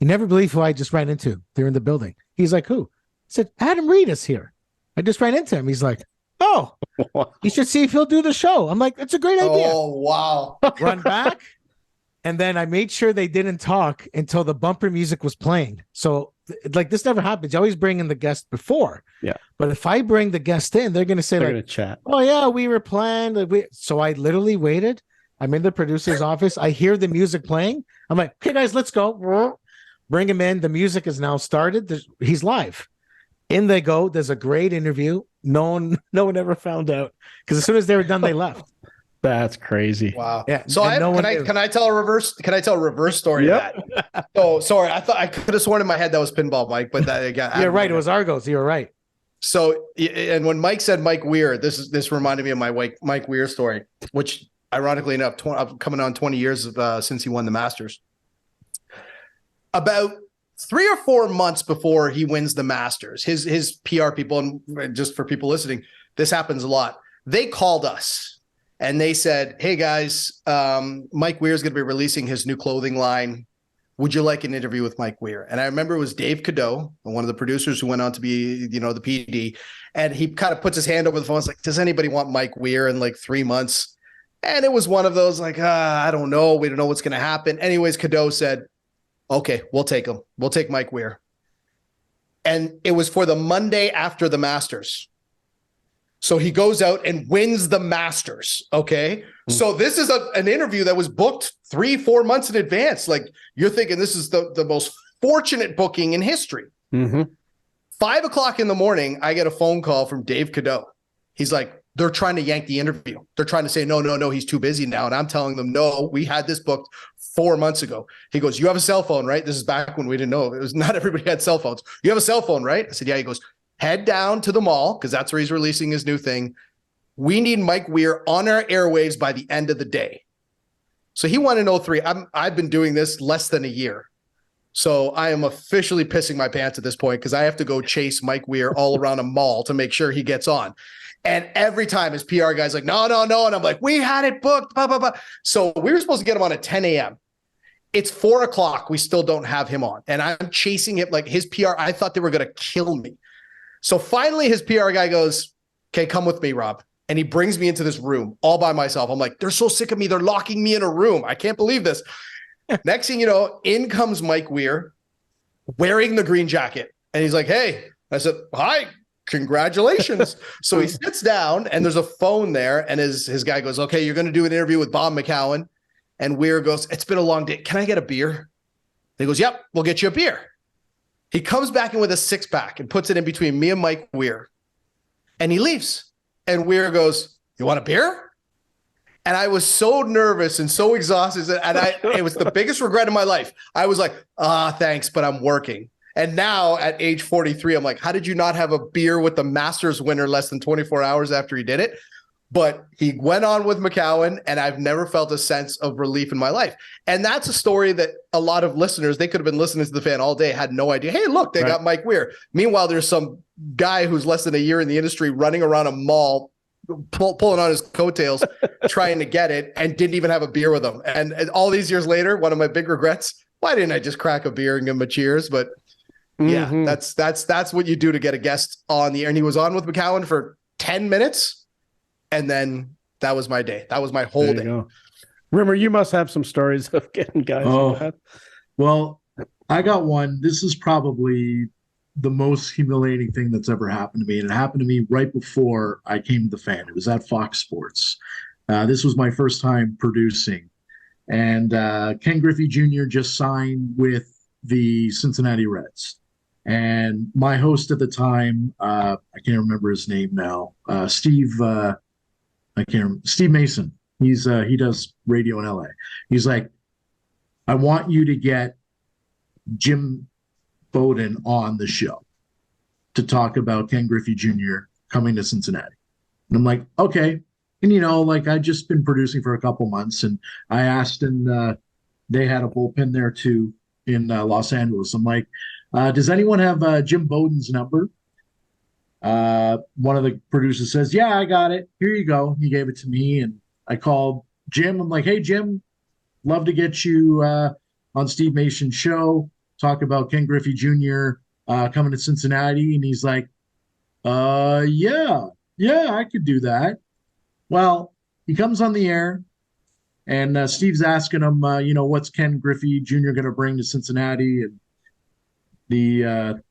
S2: you never believe who I just ran into. They're in the building. He's like, who? I said, Adam Reed is here. I just ran into him. He's like, oh, you should see if he'll do the show. I'm like, that's a great idea.
S3: Oh, wow.
S2: Run back. And then I made sure they didn't talk until the bumper music was playing. So like this never happens. You always bring in the guest before.
S1: Yeah.
S2: But if I bring the guest in, they're going to say
S1: They're
S2: like,
S1: going to chat.
S2: "Oh yeah, we were planned." So I literally waited. I'm in the producer's office. I hear the music playing. I'm like, "Okay, guys, let's go." Bring him in. The music is now started. He's live. In they go. There's a great interview. No one ever found out because as soon as they were done, they left.
S1: That's crazy.
S3: Wow.
S2: Yeah.
S3: So can I tell a reverse story of that? So sorry, I thought I could have sworn in my head that was pinball, Mike, but that again,
S2: you're right. It was Argos. You were right.
S3: So, and when Mike said Mike Weir, this reminded me of my Mike Weir story, which ironically enough, coming on 20 years since he won the Masters. About 3 or 4 months before he wins the Masters, his PR people, and just for people listening, this happens a lot. They called us. And they said, "Hey guys, Mike Weir is going to be releasing his new clothing line. Would you like an interview with Mike Weir?" And I remember it was Dave Cadeau, one of the producers who went on to be, the PD. And he kind of puts his hand over the phone. It's like, "Does anybody want Mike Weir in like 3 months?" And it was one of those like, I don't know. We don't know what's going to happen. Anyways, Cadeau said, "Okay, we'll take him. We'll take Mike Weir." And it was for the Monday after the Masters. So he goes out and wins the Masters. Okay. So this is an interview that was booked 3-4 months in advance. Like you're thinking this is the most fortunate booking in history. 5 o'clock in the morning, I get a phone call from Dave Cadeau. He's like, "They're trying to yank the interview. They're trying to say, no, he's too busy now." And I'm telling them, "No, we had this booked 4 months ago." He goes, "You have a cell phone, right?" This is back when we didn't know. It was not everybody had cell phones. "You have a cell phone, right?" I said, "Yeah." He goes, "Head down to the mall," because that's where he's releasing his new thing. "We need Mike Weir on our airwaves by the end of the day." So he won in 03. I've been doing this less than a year. So I am officially pissing my pants at this point because I have to go chase Mike Weir all around a mall to make sure he gets on. And every time his PR guy's like, no. And I'm like, "We had it booked, blah, blah, blah." So we were supposed to get him on at 10 a.m. It's 4 o'clock. We still don't have him on. And I'm chasing him like his PR. I thought they were going to kill me. So finally, his PR guy goes, "Okay, come with me, Rob." And he brings me into this room all by myself. I'm like, they're so sick of me. They're locking me in a room. I can't believe this. Next thing you know, in comes Mike Weir wearing the green jacket. And he's like, "Hey." I said, "Hi, congratulations." So he sits down and there's a phone there. And his guy goes, "Okay, you're going to do an interview with Bob McCowan." And Weir goes, "It's been a long day. Can I get a beer?" He goes, "Yep, we'll get you a beer." He comes back in with a 6-pack and puts it in between me and Mike Weir. And he leaves. And Weir goes, "You want a beer?" And I was so nervous and so exhausted. And it was the biggest regret of my life. I was like, thanks, but I'm working. And now at age 43, I'm like, how did you not have a beer with the Masters winner less than 24 hours after he did it? But he went on with McCowan, and I've never felt a sense of relief in my life. And that's a story that a lot of listeners, they could have been listening to the fan all day, had no idea. Hey, look, they got Mike Weir. Meanwhile, there's some guy who's less than a year in the industry running around a mall, pulling on his coattails, trying to get it, and didn't even have a beer with him. And all these years later, one of my big regrets, why didn't I just crack a beer and give him a cheers? But yeah, that's what you do to get a guest on the air. And he was on with McCowan for 10 minutes. And then that was my day. That was my whole day. Go.
S1: Rimmer, you must have some stories of getting guys.
S4: Oh, well, I got one. This is probably the most humiliating thing that's ever happened to me. And it happened to me right before I came to the fan. It was at Fox Sports. This was my first time producing. And Ken Griffey Jr. just signed with the Cincinnati Reds. And my host at the time, I can't remember his name now, Steve Mason. He does radio in LA. He's like, "I want you to get Jim Bowden on the show to talk about Ken Griffey Jr. coming to Cincinnati." And I'm like, okay. And I'd just been producing for a couple months, and I asked, and they had a bullpen there too in Los Angeles. I'm like, does anyone have Jim Bowden's number? One of the producers says, "Yeah, I got it. Here you go." He gave it to me, and I called Jim. I'm like, "Hey, Jim, love to get you on Steve Mason's show, talk about Ken Griffey Jr. Coming to Cincinnati." And he's like, yeah, I could do that. Well, he comes on the air, and Steve's asking him, what's Ken Griffey Jr. going to bring to Cincinnati? And the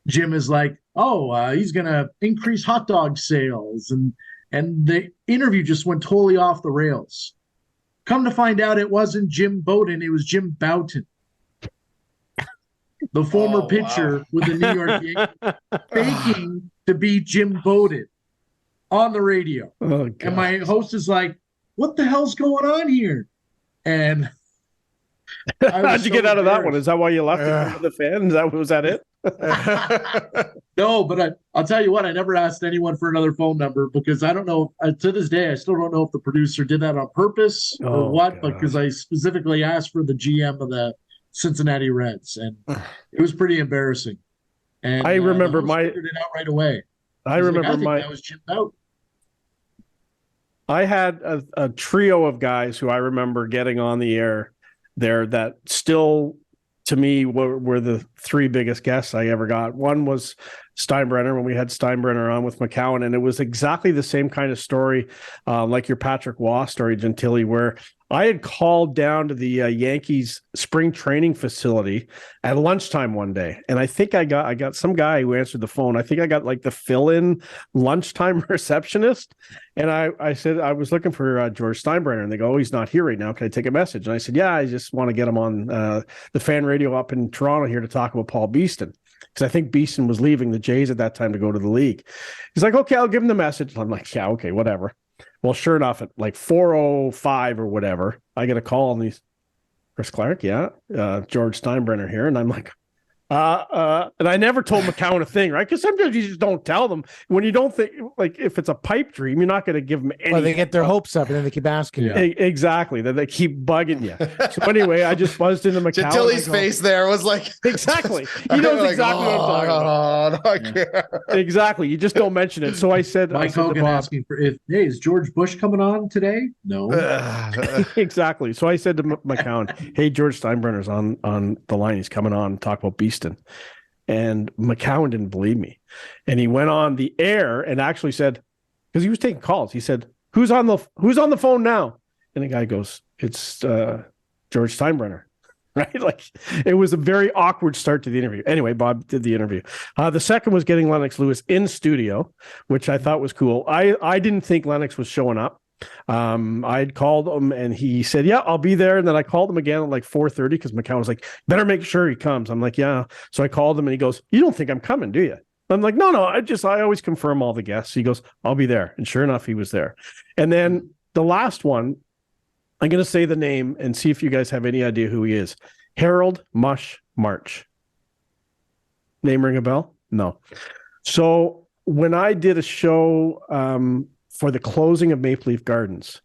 S4: Jim is like, oh, he's gonna increase hot dog sales, and the interview just went totally off the rails. Come to find out, it wasn't Jim Bowden, it was Jim Bouton, the former pitcher with the New York Yankees, faking to be Jim Bowden on the radio.
S1: Oh, God.
S4: And my host is like, what the hell's going on here? And
S1: how'd you get out of that one? Is that why you left it with the fan? Was that it?
S4: No, but I'll tell you what, I never asked anyone for another phone number because I don't know, to this day, I still don't know if the producer did that on purpose or what, because I specifically asked for the GM of the Cincinnati Reds, and it was pretty embarrassing. And
S1: I remember
S4: figured it out right away.
S1: I remember
S4: I think that was Jim Bouton.
S1: I had a trio of guys who I remember getting on the air there that still, to me, were the three biggest guests I ever got. One was Steinbrenner, when we had Steinbrenner on with McCown, and it was exactly the same kind of story, like your Patrick Waugh story, Gentili, where I had called down to the Yankees spring training facility at lunchtime one day, and I think I got some guy who answered the phone. I think I got like the fill-in lunchtime receptionist, and I said I was looking for George Steinbrenner, and they go, "Oh, he's not here right now. Can I take a message?" And I said, "Yeah, I just want to get him on the fan radio up in Toronto here to talk about Paul Beeston." Because I think Beeston was leaving the Jays at that time to go to the league. He's like, "Okay, I'll give him the message." I'm like, "Yeah, okay, whatever." Well, sure enough, at like 4:05 or whatever, I get a call, and he's, Chris Clark, yeah, George Steinbrenner here. And I'm like, and I never told McCown a thing, right? Because sometimes you just don't tell them. When you don't think, like, if it's a pipe dream, you're not going to give them any.
S2: Well, they get their hopes up, and then they keep asking you.
S1: Exactly. Then they keep bugging you. So anyway, I just buzzed into McCown.
S3: Gentili's face there was like...
S1: Exactly. He knows
S3: like,
S1: exactly what I'm talking about. Exactly. You just don't mention it. So I said...
S4: Mike Hogan asking for, hey, is George Bush coming on today? No.
S1: Exactly. So I said to McCown, hey, George Steinbrenner's on the line. He's coming on to talk about Beeston. And McCown didn't believe me. And he went on the air and actually said, because he was taking calls, he said, who's on the phone now? And the guy goes, it's George Steinbrenner. Right? Like, it was a very awkward start to the interview. Anyway, Bob did the interview. The second was getting Lennox Lewis in studio, which I thought was cool. I didn't think Lennox was showing up. I'd called him and he said, yeah, I'll be there. And then I called him again at like 4:30 because McCown was like, better make sure he comes. I'm like, yeah. So I called him and he goes, you don't think I'm coming, do you? I'm like, no, I always confirm all the guests. He goes, I'll be there. And sure enough, he was there. And then the last one, I'm going to say the name and see if you guys have any idea who he is. Harold Mush March. Name ring a bell? No. So when I did a show for the closing of Maple Leaf Gardens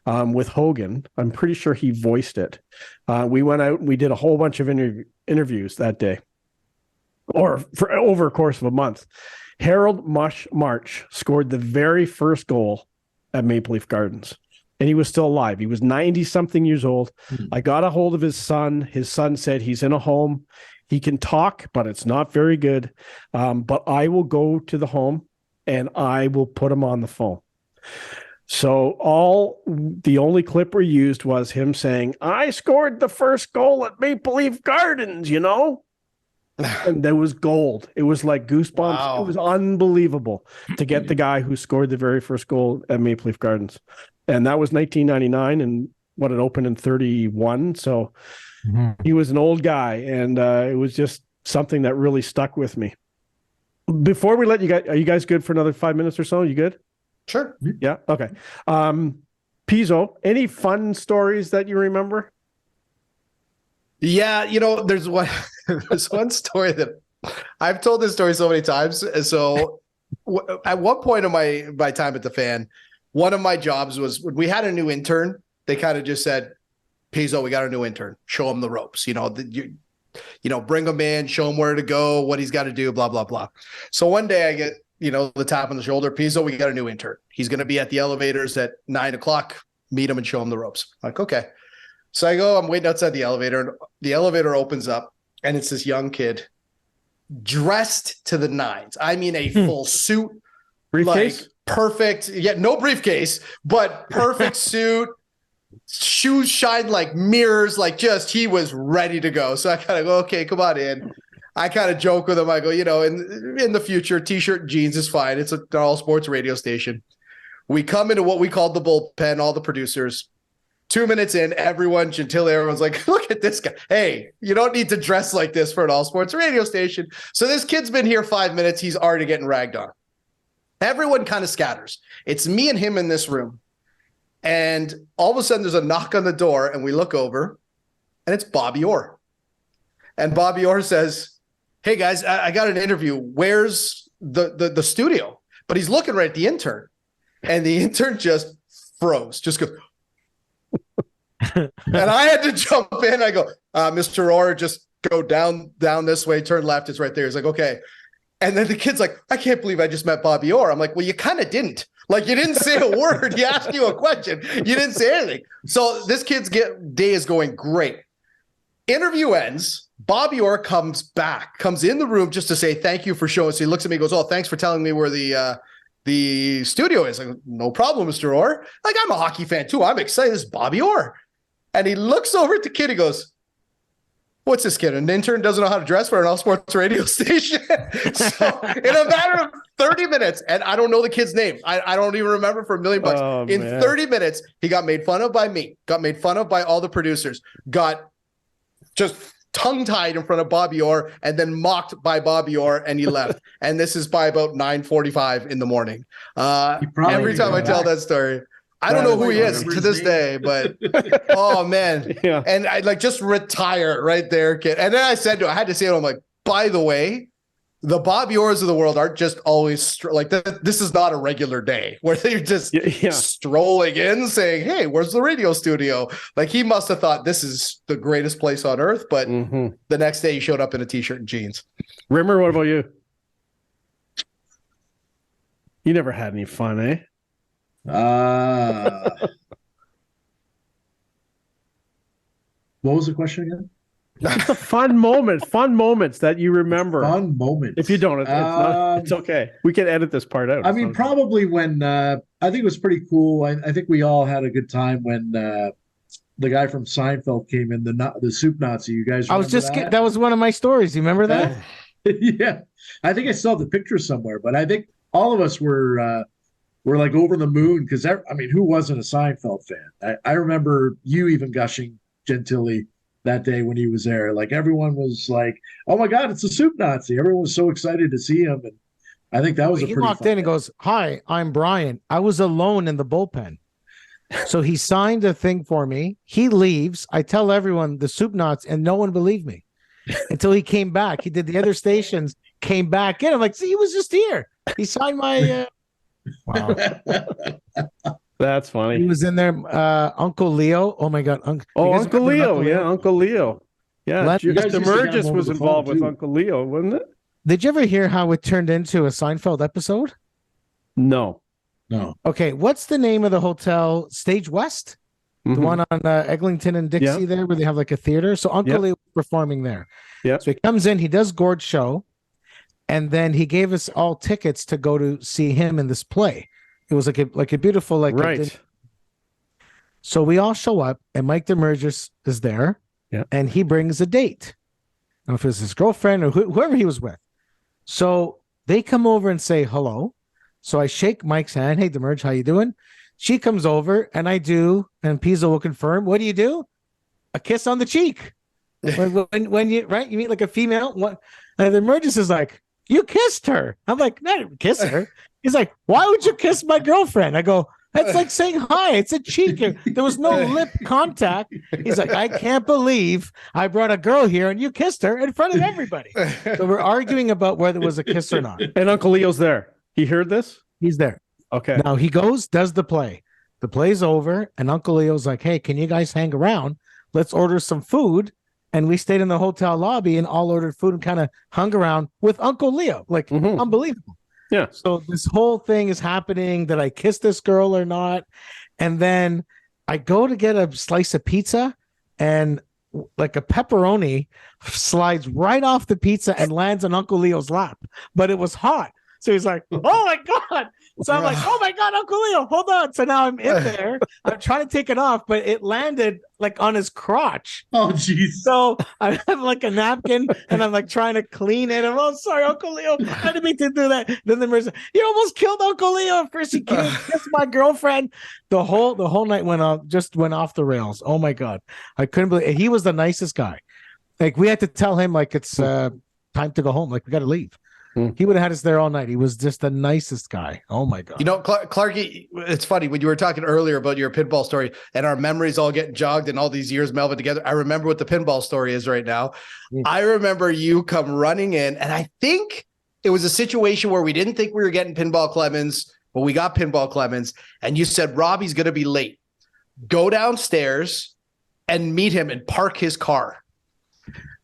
S1: with Hogan, I'm pretty sure he voiced it. We went out and we did a whole bunch of interviews that day, or for over a course of a month. Harold Mush March scored the very first goal at Maple Leaf Gardens. And he was still alive. He was 90-something years old. I got a hold of his son. His son said he's in a home. He can talk, but it's not very good. But I will go to the home and I will put him on the phone. So the only clip we used was him saying, I scored the first goal at Maple Leaf Gardens, you know? And there was gold. It was like goosebumps. Wow. It was unbelievable to get the guy who scored the very first goal at Maple Leaf Gardens. And that was 1999, and what, it opened in 31. So he was an old guy, and it was just something that really stuck with me. Before we let you guys, are you guys good for another 5 minutes or so? You good?
S3: Sure.
S1: Yeah. Okay. Pizzo, any fun stories that you remember?
S3: Yeah, there's one story that I've told this story so many times. So at one point in my time at the Fan, one of my jobs was when we had a new intern, they kind of just said, Pizzo, we got a new intern. Show him the ropes. Bring him in, show him where to go, what he's got to do, blah, blah, blah. So one day I get, the tap on the shoulder, Pizzo, we got a new intern. He's going to be at the elevators at 9:00. Meet him and show him the ropes. I'm like, okay. So I go, I'm waiting outside the elevator, and the elevator opens up, and it's this young kid dressed to the nines. I mean, a full suit,
S1: briefcase?
S3: Like perfect. Yeah, no briefcase, but perfect suit. Shoes shine like mirrors, like just he was ready to go. So I kind of go, okay, come on in. I kind of joke with him. I go, in the future, t-shirt and jeans is fine. It's an all sports radio station. We come into what we called the bullpen, all the producers. 2 minutes in, everyone's like, look at this guy. Hey, you don't need to dress like this for an all sports radio station. So this kid's been here 5 minutes. He's already getting ragged on. Everyone kind of scatters. It's me and him in this room. And all of a sudden there's a knock on the door and we look over and it's Bobby Orr. And Bobby Orr says, hey guys, I got an interview. Where's the studio? But he's looking right at the intern. And the intern just froze, just goes, and I had to jump in. I go, Mr. Orr, just go down this way, turn left. It's right there. He's like, okay. And then the kid's like, I can't believe I just met Bobby Orr. I'm like, well, you kind of didn't. Like, you didn't say a word. He asked you a question. You didn't say anything. So this kid's day is going great. Interview ends. Bobby Orr comes in the room just to say thank you for showing. So he looks at me and goes, oh, thanks for telling me where the studio is. Like, no problem, Mr. Orr. Like, I'm a hockey fan too. I'm excited. This is Bobby Orr. And he looks over at the kid. He goes, what's this kid? An intern doesn't know how to dress for an all sports radio station. So in a matter of 30 minutes, and I don't know the kid's name. I don't even remember for $1 million. In 30 minutes, he got made fun of by me, got made fun of by all the producers, got just tongue-tied in front of Bobby Orr, and then mocked by Bobby Orr, and he left. And this is by about 9:45 in the morning. Every time I tell that story, I don't know who he is to this day, but oh man. Yeah. And I just retire right there, kid. And then I had to say to him, like, by the way, the Bobby Orrs of the world aren't just always like that. This is not a regular day where they're just strolling in saying, hey, where's the radio studio? Like, he must have thought this is the greatest place on earth. But the next day he showed up in a t-shirt and jeans.
S1: Rimmer, what about you? You never had any fun, eh?
S4: What was the question again?
S1: Fun moments that you remember.
S4: Fun moments.
S1: If you don't, it's okay. We can edit this part out.
S4: I mean, probably when I think it was pretty cool. I think we all had a good time when the guy from Seinfeld came in, the soup Nazi. You guys?
S2: I was just that was one of my stories. You remember that?
S4: Yeah, I think I saw the picture somewhere, but I think all of us were like over the moon because who wasn't a Seinfeld fan? I remember you even gushing gentilly that day when he was there. Like, everyone was like, "Oh my God, it's a soup Nazi!" Everyone was so excited to see him, and I think that was
S2: he walked in and goes, "Hi, I'm Brian. I was alone in the bullpen." So he signed a thing for me. He leaves. I tell everyone the soup Nazi, and no one believed me until he came back. He did the other stations, came back in. I'm like, see, he was just here. He signed my. Wow.
S1: That's funny.
S2: He was in there. Uncle Leo. Oh my God.
S1: Uncle Leo. Yeah, Uncle Leo. Yeah. Mr. Burgess was involved with Uncle Leo, wasn't it?
S2: Did you ever hear how it turned into a Seinfeld episode?
S1: No.
S2: Okay. What's the name of the hotel? Stage West? The one on Eglinton and Dixie there where they have like a theater. So Uncle Leo was performing there. Yeah. So he comes in, he does Gord's show. And then he gave us all tickets to go to see him in this play. It was like a beautiful
S1: right.
S2: So we all show up, and Mike DeMurgis is there, and he brings a date. I don't know if it was his girlfriend or whoever he was with. So they come over and say hello. So I shake Mike's hand. Hey, DeMurge, how you doing? She comes over, and I do, and Pizzo will confirm. What do? A kiss on the cheek. when you meet like a female. And DeMurgis is like, you kissed her. I'm like, no, I didn't kiss her. He's like, why would you kiss my girlfriend? I go, that's like saying hi. It's a cheek. There was no lip contact. He's like, I can't believe I brought a girl here and you kissed her in front of everybody. So we're arguing about whether it was a kiss or not.
S1: And Uncle Leo's there. He heard this?
S2: He's there.
S1: Okay.
S2: Now he goes, does the play. The play's over, and Uncle Leo's like, hey, can you guys hang around? Let's order some food. And we stayed in the hotel lobby and all ordered food and kind of hung around with Uncle Leo. Like, unbelievable.
S1: Yeah.
S2: So this whole thing is happening. Did I kiss this girl or not? And then I go to get a slice of pizza, and like a pepperoni slides right off the pizza and lands on Uncle Leo's lap. But it was hot. So he's like, oh my God. So I'm like, oh my God, Uncle Leo, hold on. So now I'm in there. I'm trying to take it off, but it landed like on his crotch.
S4: Oh, jeez.
S2: So I have like a napkin and I'm like trying to clean it. I'm, oh, sorry, Uncle Leo. I didn't mean to do that. Then the mirror's like, you almost killed Uncle Leo. Of course, he kissed my girlfriend. The whole night went off the rails. Oh my God. I couldn't believe it. He was the nicest guy. Like we had to tell him like it's time to go home. Like we got to leave. He would have had us there all night. He was just the nicest guy. Oh my God.
S3: You know, Clarkey, it's funny when you were talking earlier about your pinball story and our memories all getting jogged and all these years melded together. I remember what the pinball story is right now. I remember you come running in, and I think it was a situation where we didn't think we were getting Pinball Clemens, but we got Pinball Clemens. And you said, Robbie's going to be late. Go downstairs and meet him and park his car.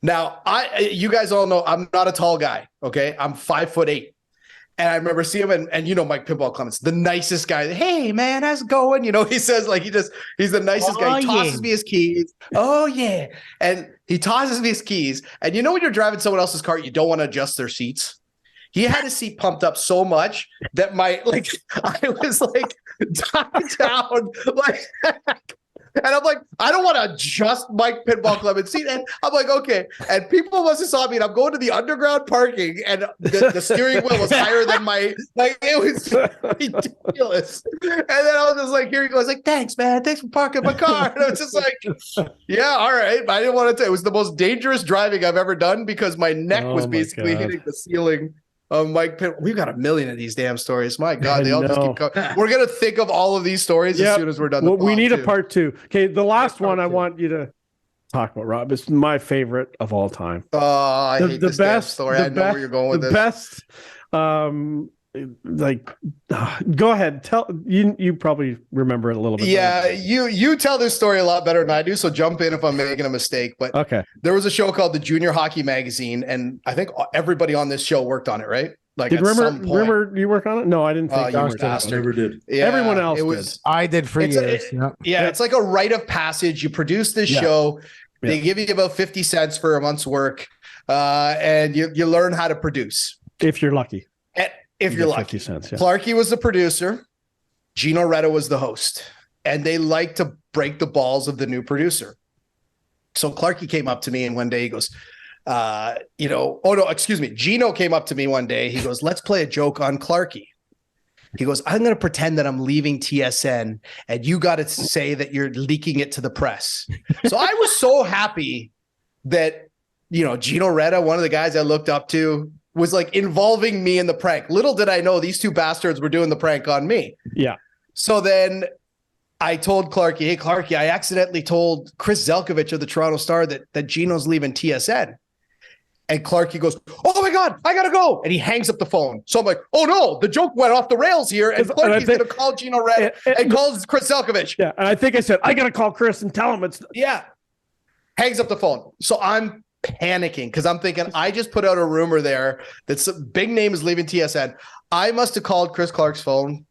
S3: Now, you guys all know I'm not a tall guy, okay? I'm 5'8". And I remember seeing him, and you know Mike Pinball Clemens, the nicest guy. Hey, man, how's it going? You know, he says, like, he's the nicest guy. He tosses me his keys. Oh, yeah. And he tosses me his keys. And you know when you're driving someone else's car, you don't want to adjust their seats? He had his seat pumped up so much that I was like down, like... And I'm like, I don't want to adjust Mike Pinball Clemens' seat. And I'm like, okay. And people must have saw me, and I'm going to the underground parking, and the steering wheel was higher than it was ridiculous. And then I was just like, here he goes, like, thanks, man. Thanks for parking my car. And I was just like, yeah, all right. I didn't want to. It was the most dangerous driving I've ever done because my neck was basically hitting the ceiling. Mike Pitt, we've got a million of these damn stories. My God, they all just keep coming. We're gonna think of all of these stories as soon as we're done.
S1: We need a part two. Okay, the last one I want you to talk about, Rob. It's my favorite of all time.
S3: Oh, I hate this damn story. I know where you're going with this.
S1: The best. Go ahead. Tell you probably remember it a little bit.
S3: Yeah, you tell this story a lot better than I do. So jump in if I'm making a mistake. But okay, there was a show called the Junior Hockey Magazine, and I think everybody on this show worked on it, right? Like,
S1: remember you work on it? No, I didn't think
S4: you never did.
S3: Yeah,
S1: everyone else did.
S2: I did for years.
S3: It's like a rite of passage. You produce this show. They give you about 50 cents for a month's work, and you learn how to produce
S1: if you're lucky.
S3: If you're lucky.
S1: 50 cents, yeah.
S3: Clarkey was the producer. Gino Retta was the host. And they like to break the balls of the new producer. So Clarkey came up to me, and one day he goes, Gino came up to me one day. He goes, let's play a joke on Clarkey. He goes, I'm going to pretend that I'm leaving TSN, and you got to say that you're leaking it to the press. So I was so happy that, Gino Retta, one of the guys I looked up to, was like involving me in the prank. Little did I know these two bastards were doing the prank on me.
S1: Yeah.
S3: So then I told Clarkey, hey, Clarkey, I accidentally told Chris Zelkovich of the Toronto Star that Gino's leaving TSN. And Clarkey goes, oh my God, I got to go. And he hangs up the phone. So I'm like, oh no, the joke went off the rails here. And Clarkey's going to call Gino Red and calls Chris Zelkovich.
S1: Yeah. And I think I said, I got to call Chris and tell him it's.
S3: Yeah. Hangs up the phone. So I'm panicking because I'm thinking I just put out a rumor there that some big name is leaving TSN. I must have called Chris Clark's phone.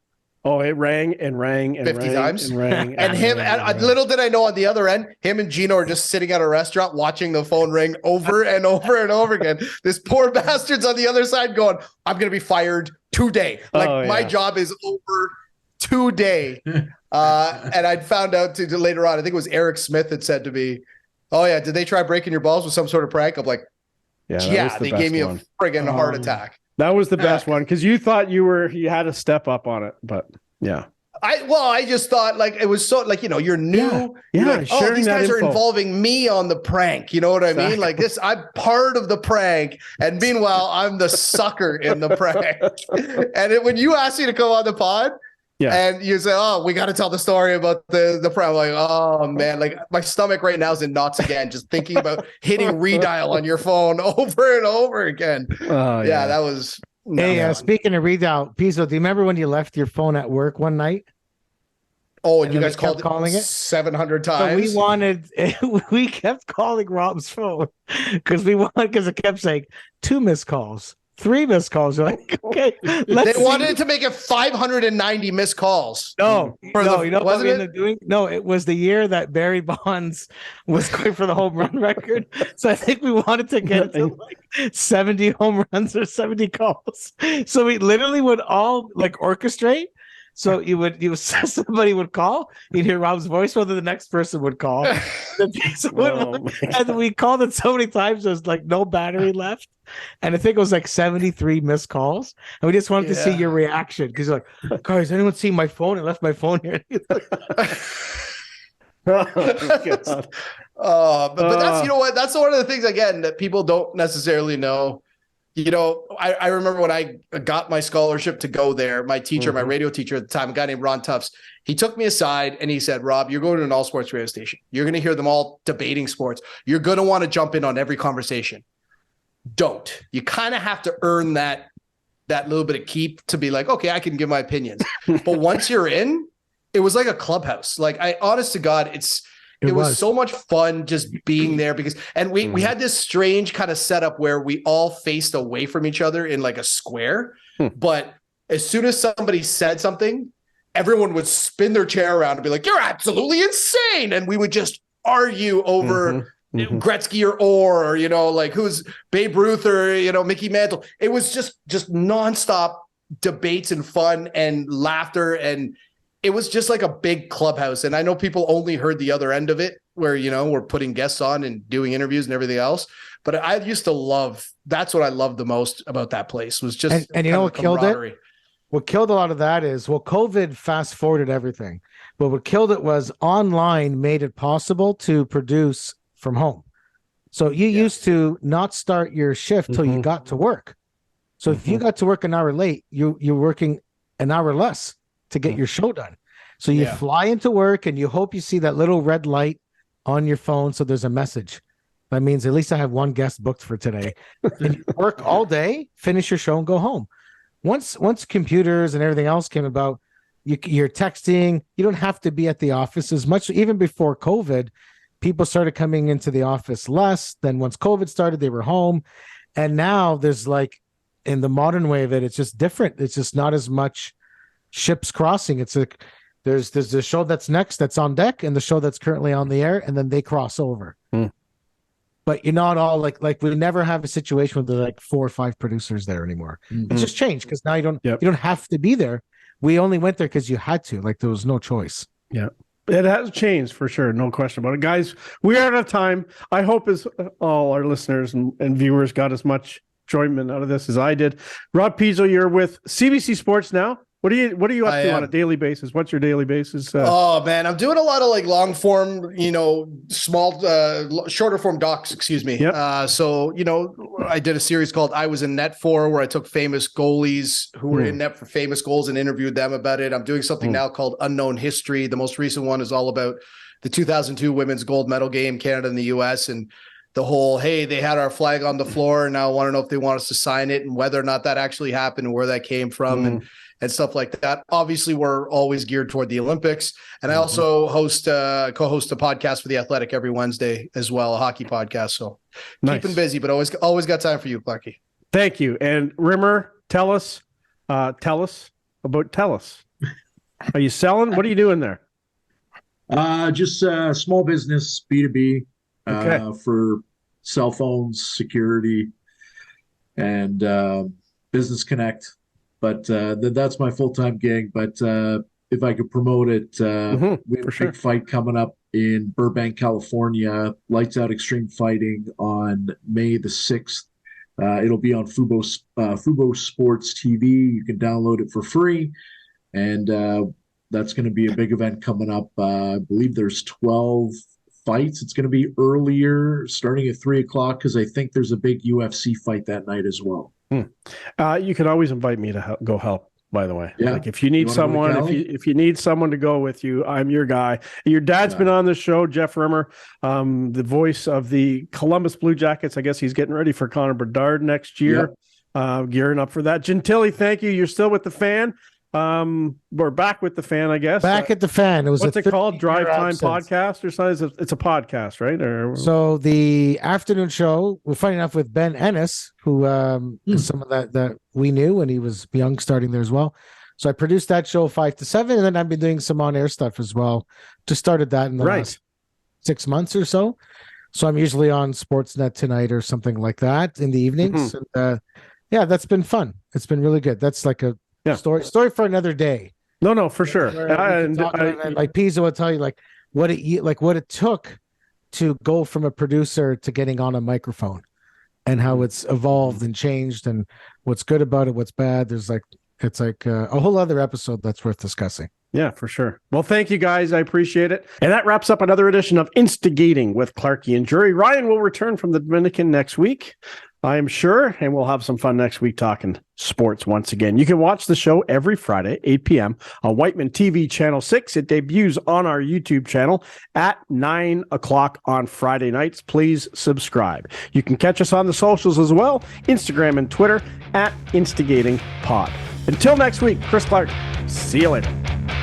S1: Oh, it rang and rang and
S3: 50 times.
S1: And rang.
S3: And little did I know on the other end, him and Gino are just sitting at a restaurant watching the phone ring over and over and over again. This poor bastard's on the other side going, I'm going to be fired today. My job is over today. And I'd found out later on, I think it was Eric Smith that said to me, oh yeah, did they try breaking your balls with some sort of prank? I'm like, they gave me a friggin' heart attack.
S1: That was the best one because you thought you had to step up on it, but yeah.
S3: I just thought it was so you're new. You're like, oh, these guys are involving me on the prank. You know what I mean? Like this, I'm part of the prank, and meanwhile, I'm the sucker in the prank. And when you asked me to come on the pod. Yeah. And you say, oh, we got to tell the story about the prank. Like, oh, man, my stomach right now is in knots again, just thinking about hitting redial on your phone over and over again. That was.
S2: Speaking of redial, Pizzo, do you remember when you left your phone at work one night?
S3: Oh, and you guys calling it 700 times.
S2: So we kept calling Rob's phone because it kept saying 2 missed calls, 3 missed calls. You're like, okay,
S3: They wanted to make it 590 missed calls.
S2: No, you know what we ended up doing? No, it was the year that Barry Bonds was going for the home run record. So I think we wanted to get to like 70 home runs or 70 calls. So we literally would all like orchestrate. So you would somebody would call, you'd hear Rob's voice, whether the next person would call. And we called it so many times there's like no battery left. And I think it was like 73 missed calls. And we just wanted to see your reaction. Because you're like, guys, anyone see my phone? I left my phone here.
S3: But that's, you know what? That's one of the things, again, that people don't necessarily know. You know, I remember when I got my scholarship to go there, my teacher, my radio teacher at the time, a guy named Ron Tufts, he took me aside and he said, Rob, you're going to an all sports radio station. You're going to hear them all debating sports. You're going to want to jump in on every conversation. Don't. You kind of have to earn that little bit of keep to be like, okay, I can give my opinions. But once you're in, it was like a clubhouse. Like, honest to God, it was so much fun just being there because we had this strange kind of setup where we all faced away from each other in like a square. But as soon as somebody said something, everyone would spin their chair around and be like, you're absolutely insane. And we would just argue over Gretzky or Orr, or, you know, like who's Babe Ruth or, you know, Mickey Mantle. It was just nonstop debates and fun and laughter, and it was just like a big clubhouse. And I know people only heard the other end of it where, you know, we're putting guests on and doing interviews and everything else. But I used to that's what I loved the most about that place was just,
S2: and you know what killed it? What killed a lot of that is, COVID fast forwarded everything, but what killed it was online made it possible to produce from home. So you used to not start your shift till you got to work. So if you got to work an hour late, you're working an hour less to get your show done. So you fly into work and you hope you see that little red light on your phone. So there's a message. That means at least I have one guest booked for today. And you work all day, finish your show and go home. Once computers and everything else came about, you're texting. You don't have to be at the office as much. Even before COVID, people started coming into the office less. Then once COVID started, they were home. And now there's like, in the modern way of it, it's just different. It's just not as much ships crossing. It's like there's the show that's next that's on deck and the show that's currently on the air, and then they cross over. But you're not all like we never have a situation with like 4 or 5 producers there anymore. It's just changed because now you don't have to be there. We only went there because you had to. Like there was no choice.
S1: Yeah. It has changed for sure. No question about it. Guys, we are out of time. I hope all our listeners and viewers got as much enjoyment out of this as I did. Rob Pizzo, you're with CBC Sports now. What are you up to on a daily basis? What's your daily basis?
S3: Oh man, I'm doing a lot of like long form, you know, shorter form docs, excuse me.
S1: Yep.
S3: So, you know, I did a series called I Was in Net For, where I took famous goalies who were in net for famous goals and interviewed them about it. I'm doing something now called Unknown History. The most recent one is all about the 2002 women's gold medal game, Canada and the US, and the whole, hey, they had our flag on the floor and now I want to know if they want us to sign it and whether or not that actually happened and where that came from and stuff like that. Obviously, we're always geared toward the Olympics. And I also co-host a podcast for The Athletic every Wednesday as well, a hockey podcast. So keeping busy, but always got time for you, Clarkey.
S1: Thank you. And Rimmer, tell us about TELUS. Are you selling? What are you doing there?
S4: Just small business, B2B, for cell phones, security, and Business Connect. But that's my full-time gig. But if I could promote it, we have a big fight coming up in Burbank, California, Lights Out Extreme Fighting on May the 6th. It'll be on Fubo Sports TV. You can download it for free. And that's going to be a big event coming up. I believe there's 12 fights. It's going to be earlier, starting at 3:00, because I think there's a big UFC fight that night as well.
S1: You can always invite me to go help, by the way.
S4: Yeah.
S1: Like if you need someone, if you need someone to go with you, I'm your guy. Your dad's been on the show, Jeff Rimmer, the voice of the Columbus Blue Jackets. I guess he's getting ready for Connor Bedard next year, gearing up for that. Gentilly, thank you. You're still with the Fan. We're back with the fan, I guess.
S2: Back at the fan. It was
S1: what's it called?
S2: 13-year
S1: Drive Time
S2: absence.
S1: Podcast or something? It's a podcast, right? Or
S2: So the afternoon show, we're funny enough with Ben Ennis, who is someone that we knew when he was young, starting there as well. So I produced that show 5 to 7, and then I've been doing some on-air stuff as well. Just started that in the last 6 months or so. So I'm usually on Sportsnet Tonight or something like that in the evenings. And, yeah, that's been fun. It's been really good. That's like a story for another day.
S1: No, for sure.
S2: And like Pizza will tell you like what it took to go from a producer to getting on a microphone, and how it's evolved and changed, and what's good about it, what's bad. It's like a whole other episode that's worth discussing.
S1: Yeah, for sure. Well, thank you guys. I appreciate it. And that wraps up another edition of Instigating with Clarkey and Drury. Ryan will return from the Dominican next week, I am sure, and we'll have some fun next week talking sports once again. You can watch the show every Friday, 8 p.m. on Whiteman TV Channel 6. It debuts on our YouTube channel at 9 o'clock on Friday nights. Please subscribe. You can catch us on the socials as well, Instagram and Twitter at Instigating Pod. Until next week, Chris Clark. See you later.